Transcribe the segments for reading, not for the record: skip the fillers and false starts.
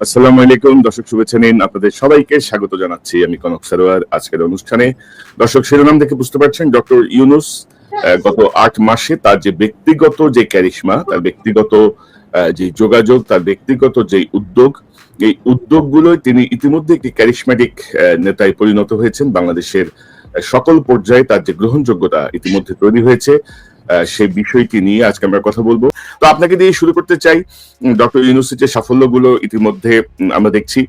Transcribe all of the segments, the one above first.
আসসালামু আলাইকুম দর্শক, শুভেচ্ছা নিন। আপনাদের সবাইকে স্বাগত জানাচ্ছি আমি কনক সারোয়ার আজকের অনুষ্ঠানে। দর্শক, শিরোনাম দেখে বুঝতে পারছেন ডক্টর ইউনূস গত ৮ মাসে তার যে ব্যক্তিগত যে ক্যারিশমা, তার ব্যক্তিগত যে যোগাযোগ, তার ব্যক্তিগত যে উদ্যোগ, এই উদ্যোগগুলোই তিনি ইতিমধ্যে একটি ক্যারিশম্যাটিক নেতায় পরিণত হয়েছেন। বাংলাদেশের সকল পর্যায়ে তার যে গ্রহণযোগ্যতা ইতিমধ্যে তৈরি হয়েছে, সেই বিষয়টি নিয়ে আজকে আমরা কথা বলবো। তো আপনাকে দিয়ে শুরু করতে চাই। ডক্টর ইউনূসের যে সাফল্যগুলো ইতিমধ্যে আমরা দেখছি,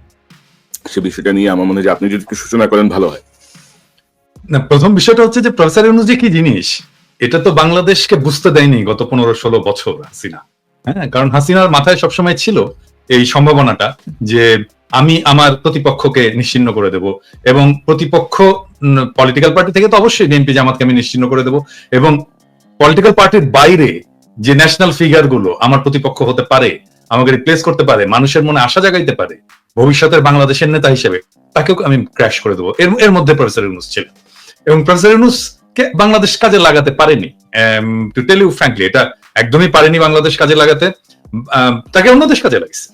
সে বিষয়টা নিয়ে আমার মনে হয় যে আপনি যদি একটু সূচনা করেন ভালো হয়। না, প্রথম বিষয়টা হচ্ছে যে প্রফেসর ইউনূস যে কি জিনিস, এটা তো বাংলাদেশকে বুঝতে দেয়নি গত 15-16 বছর হাসিনা। হ্যাঁ, কারণ হাসিনার মাথায় সবসময় ছিল এই সম্ভাবনাটা যে আমি আমার প্রতিপক্ষকে নিশ্চিহ্ন করে দেব, এবং প্রতিপক্ষ পলিটিক্যাল পার্টি থেকে তো অবশ্যই বিএনপি জামাতকে আমি নিশ্চিহ্ন করে দেব, এবং পলিটিক্যাল পার্টির বাইরে যে ন্যাশনাল ফিগার গুলো আমার প্রতিপক্ষ হতে পারে, আমাকে রিপ্লেস করতে পারে, মানুষের মনে আশা জাগাইতে পারে ভবিষ্যতের বাংলাদেশের নেতা হিসেবে, তাকেও আমি ক্র্যাশ করে দেবো। এর মধ্যে প্রফেসর ইউনূস ছিল, এবং প্রফেসর ইউনূসকে বাংলাদেশ কাজে লাগাতে পারেনি। টু টেল ইউ ফ্র্যাঙ্কলি, এটা একদমই পারেনি বাংলাদেশ কাজে লাগাতে। তাকে অন্য দেশ কাজে লাগাইছে,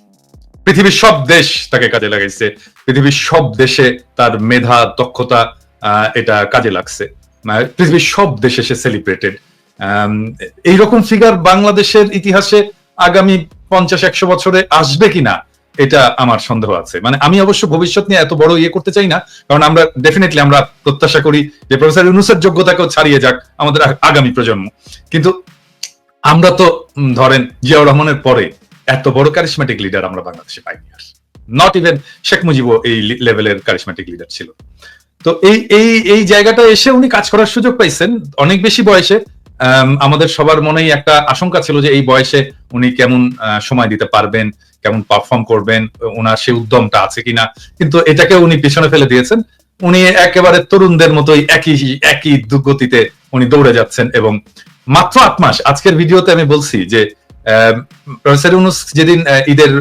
পৃথিবীর সব দেশ তাকে কাজে লাগাইছে, পৃথিবীর সব দেশে তার মেধা দক্ষতা এটা কাজে লাগছে, পৃথিবীর সব দেশে সে সেলিব্রেটেড। এইরকম ফিগার বাংলাদেশের ইতিহাসে আগামী 50-100 বছরে আসবে কিনা এটা আমার সন্দেহ আছে। মানে আমি অবশ্য ভবিষ্যৎ নিয়ে এত বড় ইয়ে করতে চাই না, কারণ আমরা ডেফিনেটলি আমরা প্রত্যাশা করি যে প্রফেসর ইউনূসের যোগ্যতাকেও ছাড়িয়ে যাক আমাদের আগামী প্রজন্ম। কিন্তু আমরা তো ধরেন জিয়াউর রহমানের পরে এত বড় কারিশম্যাটিক লিডার আমরা বাংলাদেশে পাইনি, আর নট ইভেন শেখ মুজিবও এই লেভেলের কারিশম্যাটিক লিডার ছিল। তো এই এই এই জায়গাটা এসে উনি কাজ করার সুযোগ পাইছেন অনেক বেশি বয়সে। আমাদের সবার মনেই একটা আশঙ্কা ছিল যে এই বয়সে উনি কেমন সময় দিতে পারবেন, কেমন পারফর্ম করবেন, ওনার সেই উদ্যমটা আছে কিনা, কিন্তু এটাকে উনি পিছনে ফেলে দিয়েছেন। উনি একেবারে তরুণদের মতোই একই গতিতে উনি দৌড়ে যাচ্ছেন, এবং মাত্র 8 মাস। আজকের ভিডিওতে আমি বলছি যে প্রফেসর ইউনূস যেদিন ঈদের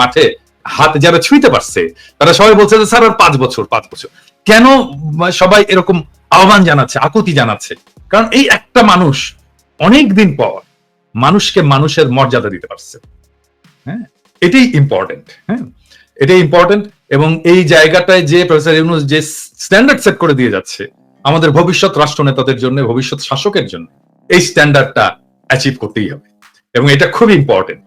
মাঠে হাত যারা ছুঁইতে পারছে, তারা সবাই বলছে যে স্যার আর 5 বছর। কেন সবাই এরকম আহ্বান জানাচ্ছে, আকুতি জানাচ্ছে? কারণ এই একটা মানুষ অনেক দিন পর মানুষকে মানুষের মর্যাদা দিতে পারছে। হ্যাঁ, এটাই ইম্পর্টেন্ট। হ্যাঁ, এটাই ইম্পর্টেন্ট। এবং এই জায়গাটায় যে প্রফেসর ইউনূস যে স্ট্যান্ডার্ড সেট করে দিয়ে যাচ্ছে আমাদের ভবিষ্যৎ রাষ্ট্রনেতাদের জন্য, ভবিষ্যৎ শাসকের জন্য, এই স্ট্যান্ডার্ডটা অ্যাচিভ করতেই হবে, এবং এটা খুব ইম্পর্টেন্ট।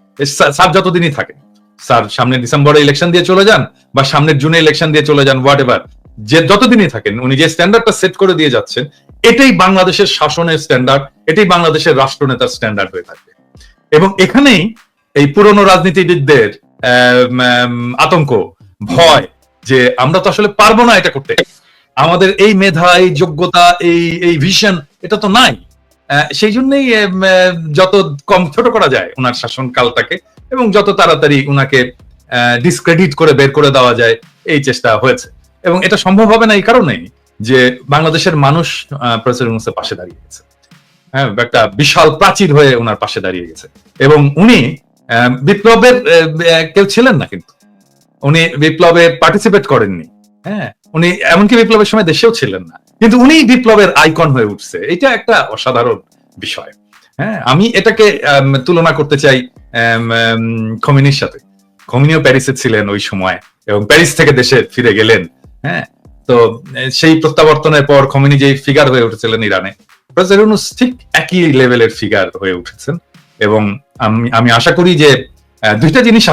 স্যার যতদিনই থাকে, স্যার সামনে ডিসেম্বরে ইলেকশন দিয়ে চলে যান বা সামনের জুনে ইলেকশন দিয়ে চলে যান, হোয়াট এভার, যে যতদিনই থাকেন উনি যে স্ট্যান্ডার্ডটা সেট করে দিয়ে যাচ্ছেন, এটাই বাংলাদেশের শাসনের স্ট্যান্ডার্ড, এটাই বাংলাদেশের রাষ্ট্রনেতার স্ট্যান্ডার্ড হয়ে থাকবে। এবং এখানেই এই পুরনো রাজনীতিবিদদের আতঙ্ক, ভয় যে আমরা তো আসলে পারবো না এটা করতে, আমাদের এই মেধা, এই যোগ্যতা, এই ভিশন এটা তো নাই। সেই জন্যই যত কম ছোট করা যায় ওনার শাসনকালটাকে, এবং যত তাড়াতাড়ি ওনাকে ডিসক্রেডিট করে বের করে দেওয়া যায়, এই চেষ্টা হয়েছে। এবং এটা সম্ভব হবে না এই কারণেই যে বাংলাদেশের মানুষ প্রফেসর ইউনূসের পাশে দাঁড়িয়ে গেছে। হ্যাঁ, একটা বিশাল প্রাচীর হয়ে ওনার পাশে দাঁড়িয়ে গেছে। এবং উনি বিপ্লবের কেউ ছিলেন না, কিন্তু উনি বিপ্লবে পার্টিসিপেট করেননি। হ্যাঁ, উনি এমনকি বিপ্লবের সময় দেশেও ছিলেন না, কিন্তু উনি বিপ্লবের আইকন হয়ে উঠছে। এটা একটা অসাধারণ বিষয়। হ্যাঁ, আমি এটাকে তুলনা করতে চাই খোমেনির সাথে। খোমেনিও প্যারিসে ছিলেন ওই সময়, এবং প্যারিস থেকে দেশে ফিরে গেলেন। হ্যাঁ, তো সেই প্রত্যাবর্তনের পর খোমেনি যে ফিগার হয়ে উঠেছিলেন ইরানে, প্রফেসর ইউনূস ঠিক একই লেভেলের ফিগার হয়ে উঠেছেন। এবং আমি আশা করি যে দুইটা জিনিস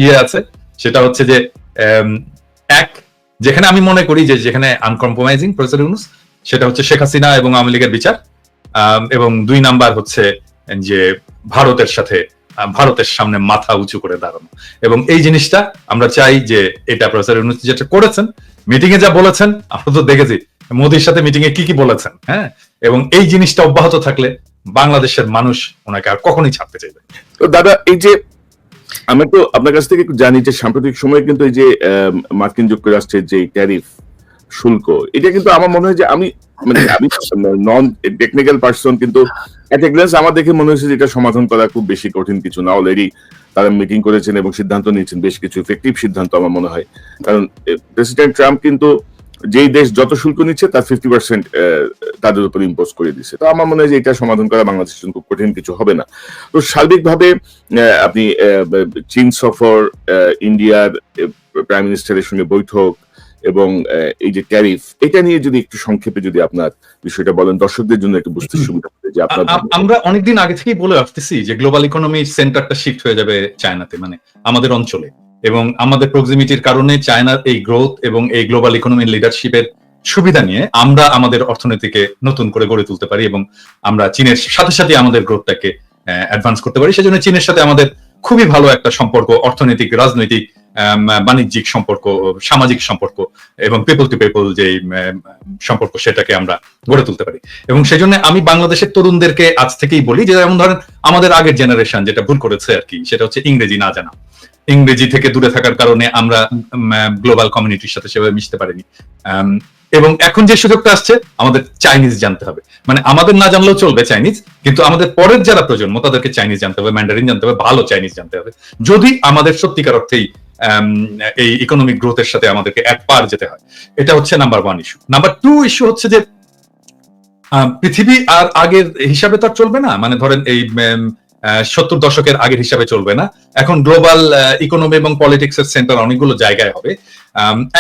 ইয়ে আছে, সেটা হচ্ছে যে এক, যেখানে আমি মনে করি যে যেখানে আনকম্প্রোমাইজিং প্রফেসর ইউনূস, সেটা হচ্ছে শেখ হাসিনা এবং আওয়ামী লীগের বিচার, এবং 2 নাম্বার হচ্ছে যে ভারতের সামনে মাথা উঁচু করে দাঁড়ানো। এবং এই জিনিসটা আমরা চাই যে এটা প্রফেসর ইউনূস যেটা করেছেন, মিটিং এ যা বলেছেন, আমরা তো দেখেছি মোদির সাথে মিটিং এ কি বলেছেন। হ্যাঁ, এবং এই জিনিসটা অব্যাহত থাকলে বাংলাদেশের মানুষ ওনাকে আর কখনোই ছাড়তে চাইবে। তো দাদা, এই যে আমি তো আপনার কাছ থেকে একটু জানি যে সাম্প্রতিক সময়ে কিন্তু এই যে মার্কিন যুক্তরাষ্ট্রের যে ট্যারিফ শুল্ক, এটা কিন্তু আমার মনে হয় যে আমি নন টেকনিক্যাল পার্সন, কিন্তু এট এ গ্ল্যান্স আমার দেখে মনে হয়েছে যে এটা সমাধান করা খুব বেশি কঠিন কিছু না। অলরেডি তারা মিটিং করেছেন এবং সিদ্ধান্ত নিয়েছেন, বেশ কিছু ইফেক্টিভ সিদ্ধান্ত আমার মনে হয়। কারণ প্রেসিডেন্ট ট্রাম্প কিন্তু যেই দেশ যত শুল্ক নিচ্ছে তার 50% তাদের উপর ইম্পোজ করে দিচ্ছে। তো আমার মনে হয় যে এটা সমাধান করা বাংলাদেশের জন্য খুব কঠিন কিছু হবে না। তো সার্বিকভাবে আপনি চীন সফর, ইন্ডিয়ার প্রাইম মিনিস্টারের সঙ্গে বৈঠক এবং এই যে ট্যারিফ, এটা নিয়ে যদি একটু সংক্ষেপে যদি আপনার বিষয়টা বলেন, দর্শকদের জন্য একটু বুঝতে সুবিধা হবে যে আপনার। আমরা অনেকদিন আগে থেকেই বলে আসতেছি যে গ্লোবাল ইকোনমি সেন্টারটা শিফট হয়ে যাবে চায়নাতে, মানে আমাদের অঞ্চলে, এবং আমাদের প্রক্সিমিটির কারণে চায়নার এই গ্রোথ এবং এই গ্লোবাল ইকোনমির লিডারশিপের সুবিধা নিয়ে আমরা আমাদের অর্থনীতিকে নতুন করে গড়ে তুলতে পারি এবং আমরা চীনের সাথে সাথে আমাদের গ্রোথটাকে অ্যাডভান্স করতে পারি। সেজন্য চীনের সাথে আমাদের খুবই ভালো একটা সম্পর্ক, অর্থনৈতিক, রাজনৈতিক, বাণিজ্যিক সম্পর্ক, সামাজিক সম্পর্ক এবং পিপল টু পিপল যে সম্পর্ক, সেটাকে আমরা গড়ে তুলতে পারি। এবং সেই জন্য আমি বাংলাদেশের তরুণদেরকে আজ থেকেই বলি যে, যেমন ধরেন আমাদের আগের জেনারেশন যেটা ভুল করেছে আর কি, সেটা হচ্ছে ইংরেজি না জানা। ইংরেজি থেকে দূরে থাকার কারণে আমরা গ্লোবাল কমিউনিটির সাথে সেভাবে মিশতে পারিনি। এবং এখন যে সুযোগটা আসছে, আমাদের চাইনিজ জানতে হবে। মানে আমাদের না জানলেও চলবে চাইনিজ, কিন্তু আমাদের পরের যারা প্রজন্ম তাদেরকে চাইনিজ জানতে হবে, ম্যান্ডারিন জানতে হবে, ভালো চাইনিজ জানতে হবে, যদি আমাদের সত্যিকার অর্থেই এই ইকোনমিক গ্রোথের সাথে আমাদেরকে এক পার যেতে হয়। এটা হচ্ছে নাম্বার 1 ইস্যু। নাম্বার 2 ইস্যু হচ্ছে যে পৃথিবী আর আগের হিসাবে তো আর চলবে না। মানে ধরেন এই 70 দশকের আগের হিসাবে চলবে না। এখন গ্লোবাল ইকোনমি এবং পলিটিক্স এর সেন্টার অনেকগুলো জায়গায় হবে।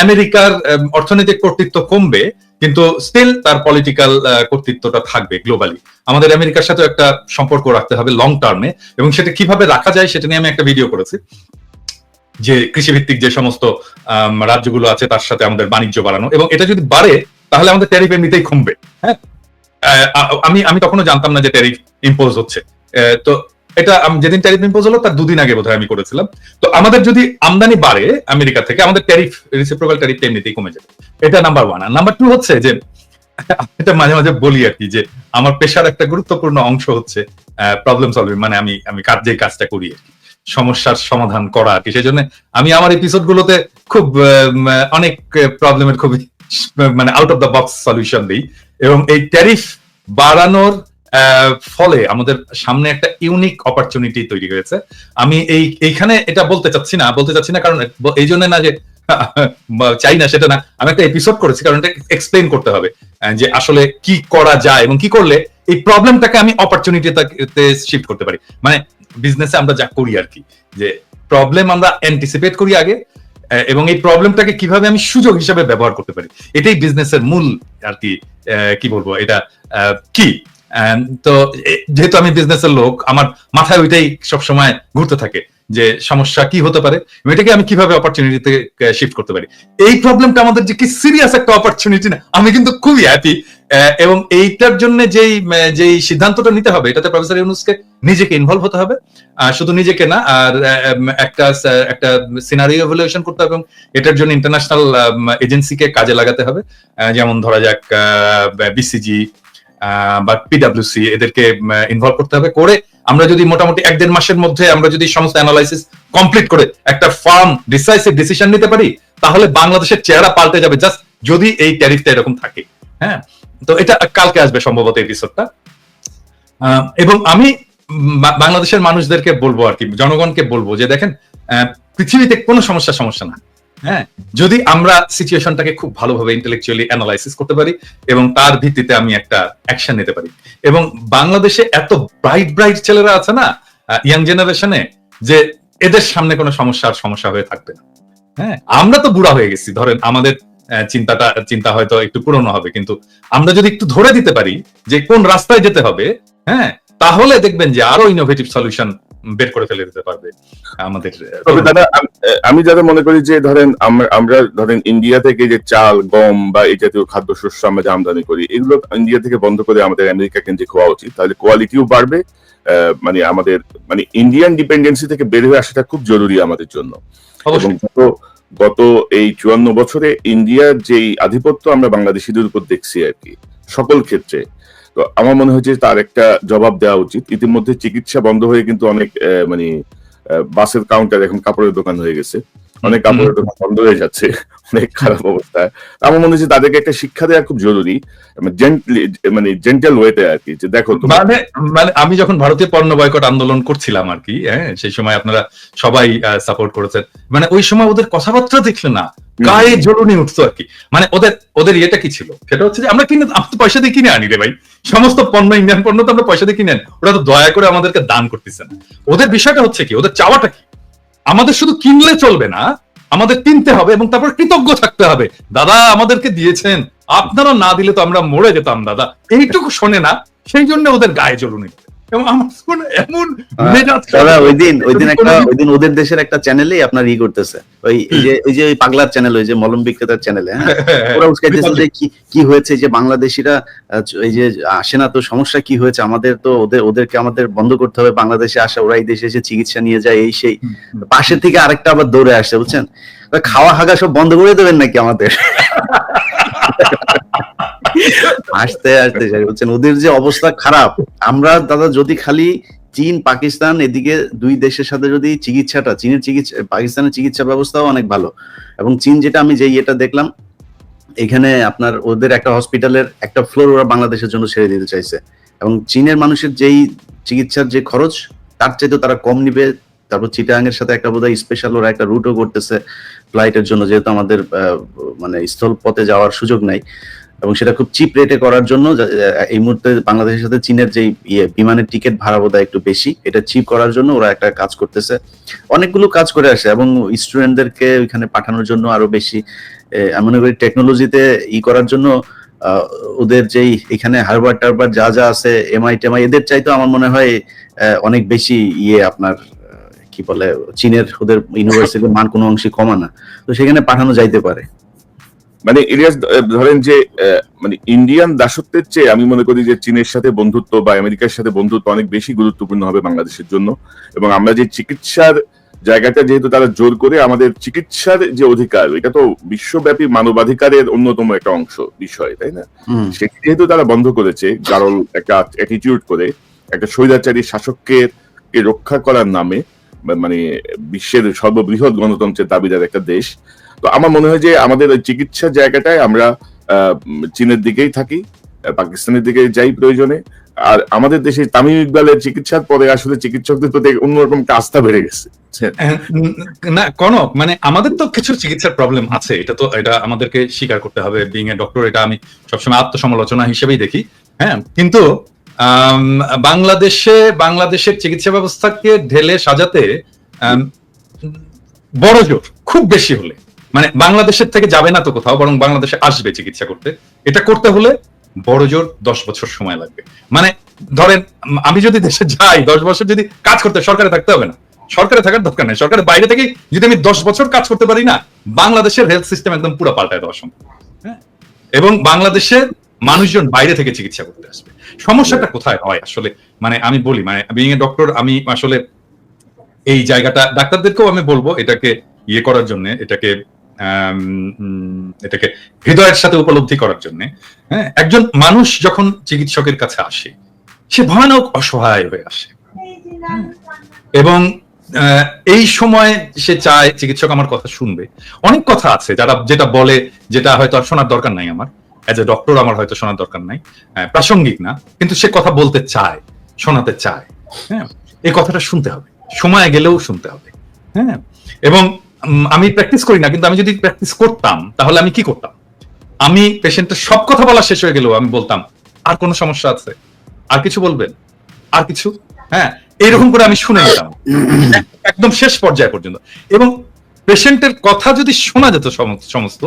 আমেরিকার অর্থনৈতিক কর্তৃত্ব কমবে, কিন্তু স্টিল তার পলিটিক্যাল কর্তৃত্বটা থাকবে গ্লোবালি। আমাদের আমেরিকার সাথে একটা সম্পর্ক রাখতে হবে লং টার্মে, এবং সেটা কিভাবে রাখা যায় সেটা নিয়ে আমি একটা ভিডিও করেছি, যে কৃষিভিত্তিক যে সমস্ত রাজ্যগুলো আছে তার সাথে আমাদের বাণিজ্য বাড়ানো, এবং এটা যদি বাড়ে তাহলে আমাদের ট্যারিফ এমনিতেই কমবে। হ্যাঁ, আমি তখনও জানতাম না যে ট্যারিফ ইম্পোজ হচ্ছে। তো এটা যেদিন ট্যারিফ ইম্পোজ হলো তার 2 দিন আগে বোধহয় আমি করেছিলাম। তো আমাদের যদি আমদানি বাড়ে আমেরিকা থেকে, আমাদের ট্যারিফ, রেসিপ্রোকাল ট্যারিফ এমনিতেই কমে যাবে। এটা নাম্বার 1। আর নাম্বার 2 হচ্ছে যে, এটা মাঝে মাঝে বলি আর কি, যে আমার পেশার একটা গুরুত্বপূর্ণ অংশ হচ্ছে প্রবলেম সলভিং। মানে আমি যে কাজটা করি আর কি, সমস্যার সমাধান করা আর কি। সেই জন্য আমি আমার এপিসোড গুলোতে খুব অনেক প্রবলেমের খুবই মানে out of the box solution দিই। এবং এই ট্যারিফ বাড়ানোর ফলে আমাদের সামনে একটা ইউনিক অপরচুনিটি তৈরি হয়েছে। আমি এইখানে এটা বলতে চাচ্ছি না কারণ এই জন্য না যে চাই না সেটা না, আমি একটা এপিসোড করেছি কারণ এটা এক্সপ্লেইন করতে হবে যে আসলে কি করা যায় এবং কি করলে এই প্রবলেমটাকে আমি অপরচুনিটিতে শিফট করতে পারি। মানে বিজনেসে আমরা যা করি আর কি, যে প্রবলেম আমরা অ্যান্টিসিপেট করি আগে, এবং এই প্রবলেমটাকে কিভাবে আমি সুযোগ হিসেবে ব্যবহার করতে পারি, এটাই বিজনেসের মূল আর কি। কি বলবো, এটা কি, তো যেহেতু আমি বিজনেসের লোক, আমার মাথায় ওইটাই সবসময় ঘুরতে থাকে যে সমস্যা কি হতে পারে, এটাকে আমি কিভাবে অপরচুনিটিতে শিফট করতে পারি। এই প্রবলেমটা আমাদের যে কি সিরিয়াস একটা অপরচুনিটি না, আমি কিন্তু খুবই হ্যাপি। এবং এইটার জন্য যেই সিদ্ধান্তটা নিতে হবে, এটাতে প্রফেসর ইউনূসকে নিজেকে ইনভলভ হতে হবে, শুধু নিজেকে না, আর একটা সিনারিও ইভ্যালুয়েশন করতে হবে, এবং এটার জন্য ইন্টারন্যাশনাল এজেন্সিকে কাজে লাগাতে হবে। যেমন ধরা যাক বিসিজি বা পিডব্লিউসি, এদেরকে ইনভলভ করতে হবে। করে আমরা যদি মোটামুটি 1-1.5 মাসের মধ্যে আমরা যদি সমস্ত অ্যানালাইসিস কমপ্লিট করে একটা ফার্ম ডিসাইসিভ ডিসিশন নিতে পারি, তাহলে বাংলাদেশের চেহারা পাল্টে যাবে, জাস্ট যদি এই ট্যারিফটা এরকম থাকে। হ্যাঁ, তো এটা কালকে আসবে সম্ভবত এপিসোডটা। এবং আমি বাংলাদেশের মানুষদেরকে বলবো আর কি, জনগণকে বলবো যে দেখেন, পৃথিবীতে কোনো সমস্যা না। হ্যাঁ, যদি আমরা সিচুয়েশনটাকে খুব ভালোভাবে ইন্টেলেকচুয়ালি অ্যানালাইসিস করতে পারি এবং তার ভিত্তিতে আমি একটা অ্যাকশন নিতে পারি। এবং বাংলাদেশে এত ব্রাইট ছেলেরা আছে না ইয়াং জেনারেশনে, যে এদের সামনে কোনো সমস্যা হয়ে থাকবে না। হ্যাঁ, আমরা তো বুড়া হয়ে গেছি, ধরেন আমাদের চিন্তা হয়তো একটু পুরনো হবে, কিন্তু আমরা যদি একটু ধরে দিতে পারি যে কোন রাস্তায় যেতে হবে, হ্যাঁ, তাহলে দেখবেন যে আরো ইনোভেটিভ সলিউশন বের করে ফেলে দিতে পারবে আমাদের। তবে দাদা, আমি যারা মনে করি যে ধরেন আমরা ধরেন ইন্ডিয়া থেকে যে চাল, গম বা এই জাতীয় খাদ্যশস্য আমরা যে আমদানি করি, এগুলো ইন্ডিয়া থেকে বন্ধ করে আমাদের আমেরিকা কেন্দ্রিক হওয়া উচিত। তাহলে কোয়ালিটিও বাড়বে। মানে আমাদের ইন্ডিয়ান ডিপেন্ডেন্সি থেকে বের হয়ে আসাটা খুব জরুরি আমাদের জন্য। গত এই 54 বছরে ইন্ডিয়ার যেই আধিপত্য আমরা বাংলাদেশিদের উপর দেখছি আর কি সকল ক্ষেত্রে, তো আমার মনে হয় যে তার একটা জবাব দেওয়া উচিত। ইতিমধ্যে চিকিৎসা বন্ধ হয়ে কিন্তু অনেক বাসের কাউন্টার এখন কাপড়ের দোকান হয়ে গেছে, অনেক কাপড়ের দোকান বন্ধ হয়ে যাচ্ছে, অনেক খারাপ অবস্থা। আমার মনে হচ্ছে তাদেরকে একটা শিক্ষা দেওয়া খুব জরুরি, জেন্টাল ওয়েতে আর কি, যে দেখো মানে আমি যখন ভারতীয় পণ্য বয়কট আন্দোলন করছিলাম আর কি, হ্যাঁ, সেই সময় আপনারা সবাই সাপোর্ট করেছেন। মানে ওই সময় ওদের কথাবার্তা দেখলে না, গায়ে জ্বলুনি উঠতো আর কি। মানে ওদের ইয়েটা কি ছিল, সেটা হচ্ছে যে আমরা তো পয়সা দিয়ে কিনে আনি রে ভাই, সমস্ত পণ্য ইন্ডিয়ান পণ্য তো আমরা পয়সা দিয়ে কিনে আনি, ওরা তো দয়া করে আমাদেরকে দান করতেছে না। ওদের বিষয়টা হচ্ছে কি, ওদের চাওয়াটা কি, আমাদের শুধু কিনলে চলবে না, আমাদের কিনতে হবে এবং তারপর কৃতজ্ঞ থাকতে হবে, দাদা আমাদেরকে দিয়েছেন, আপনারা না দিলে তো আমরা মরে যেতাম দাদা, এইটুকু শোনে না, সেই জন্য ওদের গায়ে জ্বলুনি। এবং আমার শুনে এমন মেজাজ দাদা ওইদিন ওদের দেশের একটা চ্যানেলে আপনার করতেছে, ওই যে ওই পাগলার চ্যানেল, ওই যে মলম বিক্রেতার চ্যানেলে, ওরা উস্কাইতেছে যে কি হয়েছে, যে বাংলাদেশিরা এই যে আসে না, তো সমস্যা কি হয়েছে, আমাদের তো ওদেরকে আমাদের বন্ধ করতে হবে, বাংলাদেশে আসা, ওরা এই দেশে এসে চিকিৎসা নিয়ে যায়, এই সেই। পাশের থেকে আরেকটা আবার দৌড়ে আসছে, বুঝছেন, খাওয়া হাগা সব বন্ধ করে দেবেন নাকি আমাদের? আসতে বলছেন ওদের যে অবস্থা খারাপ। আমরা দাদা যদি খালি চীন পাকিস্তান এদিকে দুই দেশের সাথে যদি পাকিস্তানের চিকিৎসা ব্যবস্থাও অনেক ভালো, এবং চীন যেটা আমি যে এটা দেখলাম, এখানে আপনার ওদের একটা হসপিটালের একটা ফ্লোর ওরা বাংলাদেশের জন্য ছেড়ে দিতে চাইছে, এবং চীনের মানুষের যেই চিকিৎসার যে খরচ তার চাইতে তারা কম নিবে। তারপর চিটাগাং এর সাথে একটা বোধহয় স্পেশাল ওরা একটা রুটও করতেছে ফ্লাইটের জন্য, যেহেতু আমাদের মানে স্থল পথে যাওয়ার সুযোগ নাই, এবং সেটা খুব চিপ রেটে করার জন্য এই মুহূর্তে বাংলাদেশের সাথে চীনের যে বিমানের টিকিট ভাড়া বোধহয় একটু বেশি, এটা চিপ করার জন্য ওরা একটা কাজ করতেছে, অনেকগুলো কাজ করে আসে, এবং স্টুডেন্টদেরকে ওইখানে পাঠানোর জন্য আরো বেশি এমন করে টেকনোলজিতে করার জন্য ওদের যেই এখানে হারবার টারবার যা যা আছে, এমআই এদের চাইতো আমার মনে হয় অনেক বেশি আপনার কি বলে চীনের ওদের ইউনিভার্সিটির মান কোনো অংশে কমা না, তো সেখানে পাঠানো যাইতে পারে। মানে ইলিয়াস ধরেন যে মানে ইন্ডিয়ান দাসত্বের চেয়ে আমি মনে করি যে চীনের সাথে বন্ধুত্ব বা আমেরিকার সাথে বন্ধুত্ব অনেক বেশি গুরুত্বপূর্ণ হবে বাংলাদেশের জন্য। এবং আমরা যে চিকিৎসার জায়গাটা যেহেতু তারা জোর করে, আমাদের চিকিৎসার যে অধিকার, এটা তো বিশ্বব্যাপী মানবাধিকারের অন্যতম একটা অংশ বিষয়, তাই না? সেটি যেহেতু তারা বন্ধ করেছে, কারণ একটা অ্যাটিটিউড করে একটা স্বৈরাচারী শাসককে রক্ষা করার নামে, মানে বিশ্বের সর্ববৃহৎ গণতন্ত্রের দাবিদার একটা দেশ, তো আমার মনে হয় যে আমাদের ওই চিকিৎসার জায়গাটায় আমরা চীনের দিকেই থাকি, পাকিস্তানের দিকে যাই প্রয়োজনে। আর আমাদের দেশে তামিম ইকবালের চিকিৎসার পরে আসলে চিকিৎসকদের প্রতি অন্যরকম আস্থা বেড়ে গেছে না কোন, মানে আমাদের তো কিছু চিকিৎসার প্রবলেম আছে, এটা আমাদেরকে স্বীকার করতে হবে, বিং এ ডক্টর, এটা আমি সবসময় আত্মসমালোচনা হিসেবেই দেখি। হ্যাঁ, কিন্তু বাংলাদেশের চিকিৎসা ব্যবস্থাকে ঢেলে সাজাতে বড় জোর খুব বেশি হলে, মানে বাংলাদেশের থেকে যাবে না তো কোথাও, বরং বাংলাদেশে আসবে চিকিৎসা করতে, এটা করতে হলে বড় জোর 10 বছর সময় লাগবে। মানে ধরেন আমি যদি দেশে যাই 10 বছর যদি কাজ করতে, সরকারে থাকতে হবে না, সরকারে থাকার দরকার নেই, সরকারের বাইরে থেকে যদি আমি 10 বছর কাজ করতে পারি না, বাংলাদেশের হেলথ সিস্টেম একদম পুরো পাল্টায় দেওয়া সম্ভব। হ্যাঁ, এবং বাংলাদেশের মানুষজন বাইরে থেকে চিকিৎসা করতে আসবে। সমস্যাটা কোথায় হয় আসলে, মানে আমি বলি, মানে বিং এ ডক্টর, আমি আসলে এই জায়গাটা ডাক্তারদেরকেও আমি বলবো এটাকে করার জন্য, এটাকে হৃদয়ের সাথে উপলব্ধি করার জন্য। হ্যাঁ, একজন মানুষ যখন চিকিৎসকের কাছে আসে, সে ভয়ানক অসহায় হয়ে আসে, এবং এই সময় সে চায় চিকিৎসক আমার কথা শুনবে। অনেক কথা আছে যেটা বলে, যেটা হয়তো আর শোনার দরকার নাই, আমার এজ এ ডক্টর আমার হয়তো শোনার দরকার নাই, প্রাসঙ্গিক না, কিন্তু সে কথা বলতে চায়, শোনাতে চায়। হ্যাঁ, এই কথাটা শুনতে হবে, সময় গেলেও শুনতে হবে। হ্যাঁ, এবং আমি প্র্যাকটিস করি না, কিন্তু আমি যদি প্র্যাকটিস করতাম তাহলে আমি কি করতাম, আমি পেশেন্টের সব কথা বলা শেষ হয়ে গেলেও আমি বলতাম, আর কোনো সমস্যা আছে, আর কিছু বলবেন, আর কিছু, হ্যাঁ, এইরকম করে আমি শুনে নিতাম একদম শেষ পর্যায়ে পর্যন্ত। এবং পেশেন্টের কথা যদি শোনা যেত সমস্ত,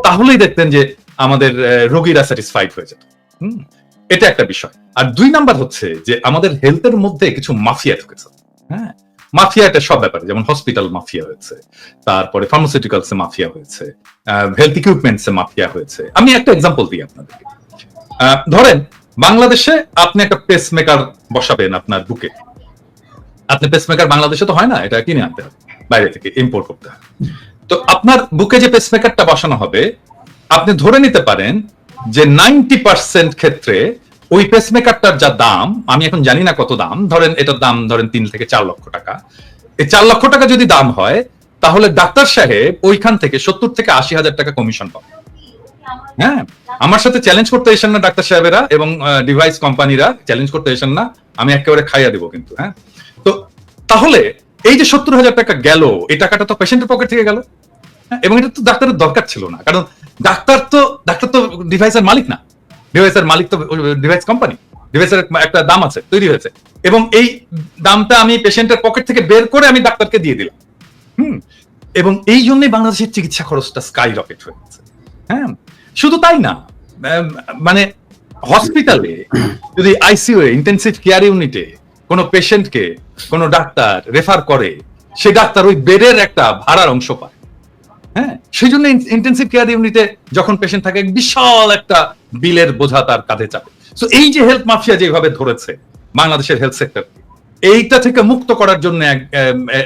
তাহলেই দেখতেন যে আমাদের রোগীরা স্যাটিসফাইড হয়ে যেত। এটা একটা বিষয়। আর 2 নাম্বার হচ্ছে যে আমাদের হেলথের মধ্যে কিছু মাফিয়া ঢুকেছে। হ্যাঁ, মাফিয়া এটা সব ব্যাপারে, যেমন হসপিটাল মাফিয়া হয়েছে, তারপরে ফার্মাসিউটিক্যালস এ মাফিয়া হয়েছে, হেলথ ইকুইপমেন্টস এ মাফিয়া হয়েছে। আমি একটা এক্সাম্পল দিই আপনাদেরকে। ধরেন বাংলাদেশে আপনি একটা পেসমেকার বসাবেন আপনার বুকে, আপনি পেসমেকার বাংলাদেশে তো হয় না, এটা কিনে আনতে হবে, বাইরে থেকে ইম্পোর্ট করতে হয়। তো আপনার বুকে যে পেসমেকারটা বসানো হবে, আপনি ধরে নিতে পারেন যে 90% ক্ষেত্রে ওই পেসমেকারটার যা দাম, আমি এখন জানি না কত দাম, ধরেন এটার দাম ধরেন 3 থেকে 4 লক্ষ টাকা। এই 4 লক্ষ টাকা যদি দাম হয়, তাহলে ডাক্তার সাহেব ওইখান থেকে 70 থেকে 80 হাজার টাকা কমিশন পাবে। হ্যাঁ, আমার সাথে চ্যালেঞ্জ করতে এসেন না ডাক্তার সাহেবেরা এবং ডিভাইস কোম্পানিরা, চ্যালেঞ্জ করতে এসেন না, আমি একেবারে খাইয়া দিব কিন্তু। হ্যাঁ, তো তাহলে এই যে 70 হাজার টাকা গেল, এই টাকাটা তো পেশেন্টের পকেট থেকে গেল। এবং এটা তো ডাক্তারের দরকার ছিল না, কারণ ডাক্তার তো ডিভাইসের মালিক না, ডিভাইসের মালিক তো ডিভাইস কোম্পানি, ডিভাইসের একটা দাম আছে, তৈরি হয়েছে, এবং এই দামটা আমি পেশেন্টের পকেট থেকে বের করে আমি ডাক্তারকে দিয়ে দিলাম। এবং এই জন্যই বাংলাদেশের চিকিৎসা খরচটা স্কাই রকেট হয়ে গেছে। হ্যাঁ, শুধু তাই না, মানে হসপিটালে যদি আইসিইউ ইন্টেনসিভ কেয়ার ইউনিটে কোনো পেশেন্টকে কোনো ডাক্তার রেফার করে, সে ডাক্তার ওই বেডের একটা ভাড়ার অংশ পায়। হ্যাঁ, সেই জন্য ইন্টেনসিভ কেয়ার ইউনিটে যখন পেশেন্ট থাকে বিশাল একটা বিলের বোঝা তার কাঁধে চাপে। তো এই যে হেলথ মাফিয়া যেভাবে ধরেছে বাংলাদেশের হেলথ সেক্টর, এইটা থেকে মুক্ত করার জন্য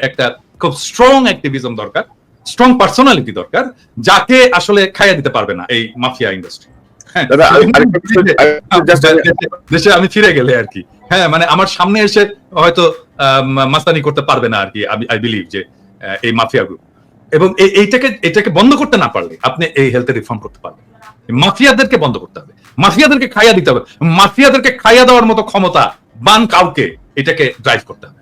একটা খুব স্ট্রং অ্যাক্টিভিজম দরকার, স্ট্রং পার্সোনালিটি দরকার, যাকে আসলে খাইয়ে দিতে পারবে না এই মাফিয়া ইন্ডাস্ট্রি। হ্যাঁ, দেশে আমি ফিরে গেলে আর কি, হ্যাঁ, মানে আমার সামনে এসে হয়তো মাস্তানি করতে পারবে না আর কি, আই বিলিভ যে এই মাফিয়া গ্রুপ। এবং এটাকে বন্ধ করতে না পারলে আপনি এই হেলথে রিফর্ম করতে পারবেন। মাফিয়াদেরকে বন্ধ করতে হবে, মাফিয়াদেরকে খাইয়া দিতে হবে, মাফিয়াদেরকে খাইয়া দেওয়ার মতো ক্ষমতা বান কাউকে এটাকে ড্রাইভ করতে হবে।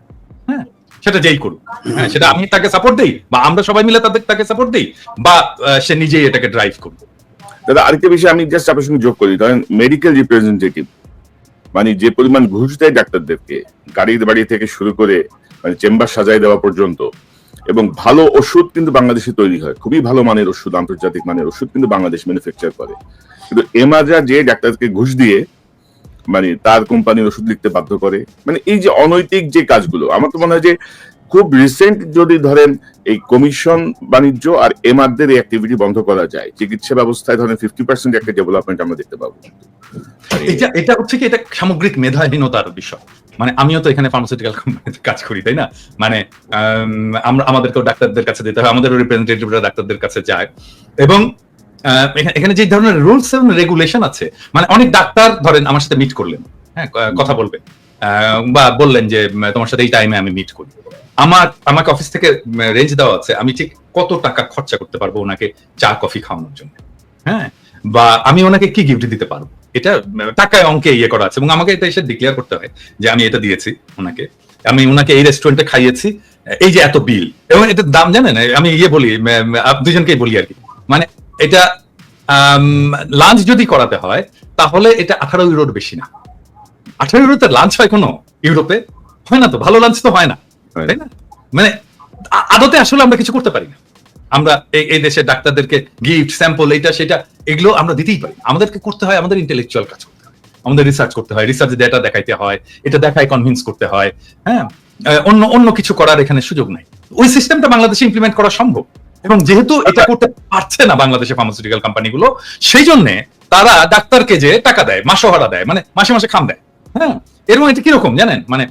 হ্যাঁ, সেটা যেই করুক, হ্যাঁ, সেটা আমি তাকে সাপোর্ট দেই বা আমরা সবাই মিলে তাকে সাপোর্ট দেই, বা সে নিজেই এটাকে ড্রাইভ করবে। দাদা, আরেকটা বিষয় আমি জাস্ট আপনার সঙ্গে যোগ করি, ধরেন মেডিকেল রিপ্রেজেন্টেটিভ মানে যে পরিমাণ ঘুষ দেয় ডাক্তারদেরকে, গাড়ি বাড়ি থেকে শুরু করে মানে চেম্বার সাজাই দেওয়া পর্যন্ত, এবং ভালো ওষুধ কিন্তু বাংলাদেশে তৈরি হয়, খুবই ভালো মানের ওষুধ, আন্তর্জাতিক মানের ওষুধ কিন্তু বাংলাদেশ ম্যানুফ্যাকচার করে, কিন্তু এমাজা যে ডাক্তারকে ঘুষ দিয়ে মানে তার কোম্পানির ওষুধ লিখতে বাধ্য করে, মানে এই যে অনৈতিক যে কাজগুলো, আমার তো মনে হয় যে খুব রিসেন্ট যদি ধরেন এই কমিশন বাণিজ্য আর এমআরদের এই অ্যাক্টিভিটি বন্ধ করা যায়, চিকিৎসা ব্যবস্থায় ধরেন 50% একটা ডেভেলপমেন্ট আমরা দেখতে পাবো। এটা হচ্ছে কি, এটা সামগ্রিক মেধাহীনতার বিষয়। মানে আমিও তো এখানে ফার্মাসিউটিক্যাল কোম্পানিতে কাজ করি, তাই না? মানে আমাদেরকেও ডাক্তারদের কাছে যেতে হয়, আমাদেরও রিপ্রেজেন্টেটিভরা ডাক্তারদের কাছে যায়, এবং এখানে যে ধরনের রুলস এবং রেগুলেশন আছে, মানে অনেক ডাক্তার ধরেন আমার সাথে মিট করলেন, হ্যাঁ, কথা বলবেন, বা বললেন যে তোমার সাথে এই টাইমে আমি মিট করি, আমাকে অফিস থেকে রেঞ্জ দেওয়া আছে, আমি ঠিক কত টাকা খরচা করতে পারবো ওনাকে চা কফি খাওয়ানোর জন্য, হ্যাঁ, বা আমি ওনাকে কি গিফট দিতে পারবো, এটা টাকায় অঙ্কে ইয়ে করা আছে, এবং আমাকে এটা এসে ডিক্লেয়ার করতে হয় যে আমি এটা দিয়েছি ওনাকে, আমি ওনাকে এই রেস্টুরেন্টে খাইয়েছি, এই যে এত বিল, এবং এটার দাম জানেন, আমি বলি দুজনকেই বলি আর কি, মানে এটা লাঞ্চ যদি করাতে হয় তাহলে এটা 18 ইউরোর বেশি না। 18 ইউরোতে লাঞ্চ হয় কোনো ইউরোপে? হয় না তো, ভালো লাঞ্চ তো হয় না, তাই না? মানে আদতে আসলে আমরা কিছু করতে পারি না। আমরা এই দেশের ডাক্তারদেরকে গিফট, স্যাম্পল, এইটা সেটা এগুলো আমরা দিতেই পারি। আমাদেরকে করতে হয়, আমাদের ইন্টেলেকচুয়াল কাজ করতে হয়, আমাদের রিসার্চ করতে হয়, রিসার্চ ডেটা দেখাইতে হয়, এটা দেখায় কনভিন্স করতে হয়। হ্যাঁ, অন্য কিছু করার এখানে সুযোগ নাই। ওই সিস্টেমটা বাংলাদেশে ইমপ্লিমেন্ট করা সম্ভব, এবং যেহেতু এটা করতে পারছে না বাংলাদেশে ফার্মাসিউটিক্যাল কোম্পানিগুলো, সেই জন্য তারা ডাক্তারকে যে টাকা দেয়, মাসোহারা দেয়, মানে মাসে মাসে খাম দেয়। হ্যাঁ, এরকম এটা কিরকম জানেন, মানে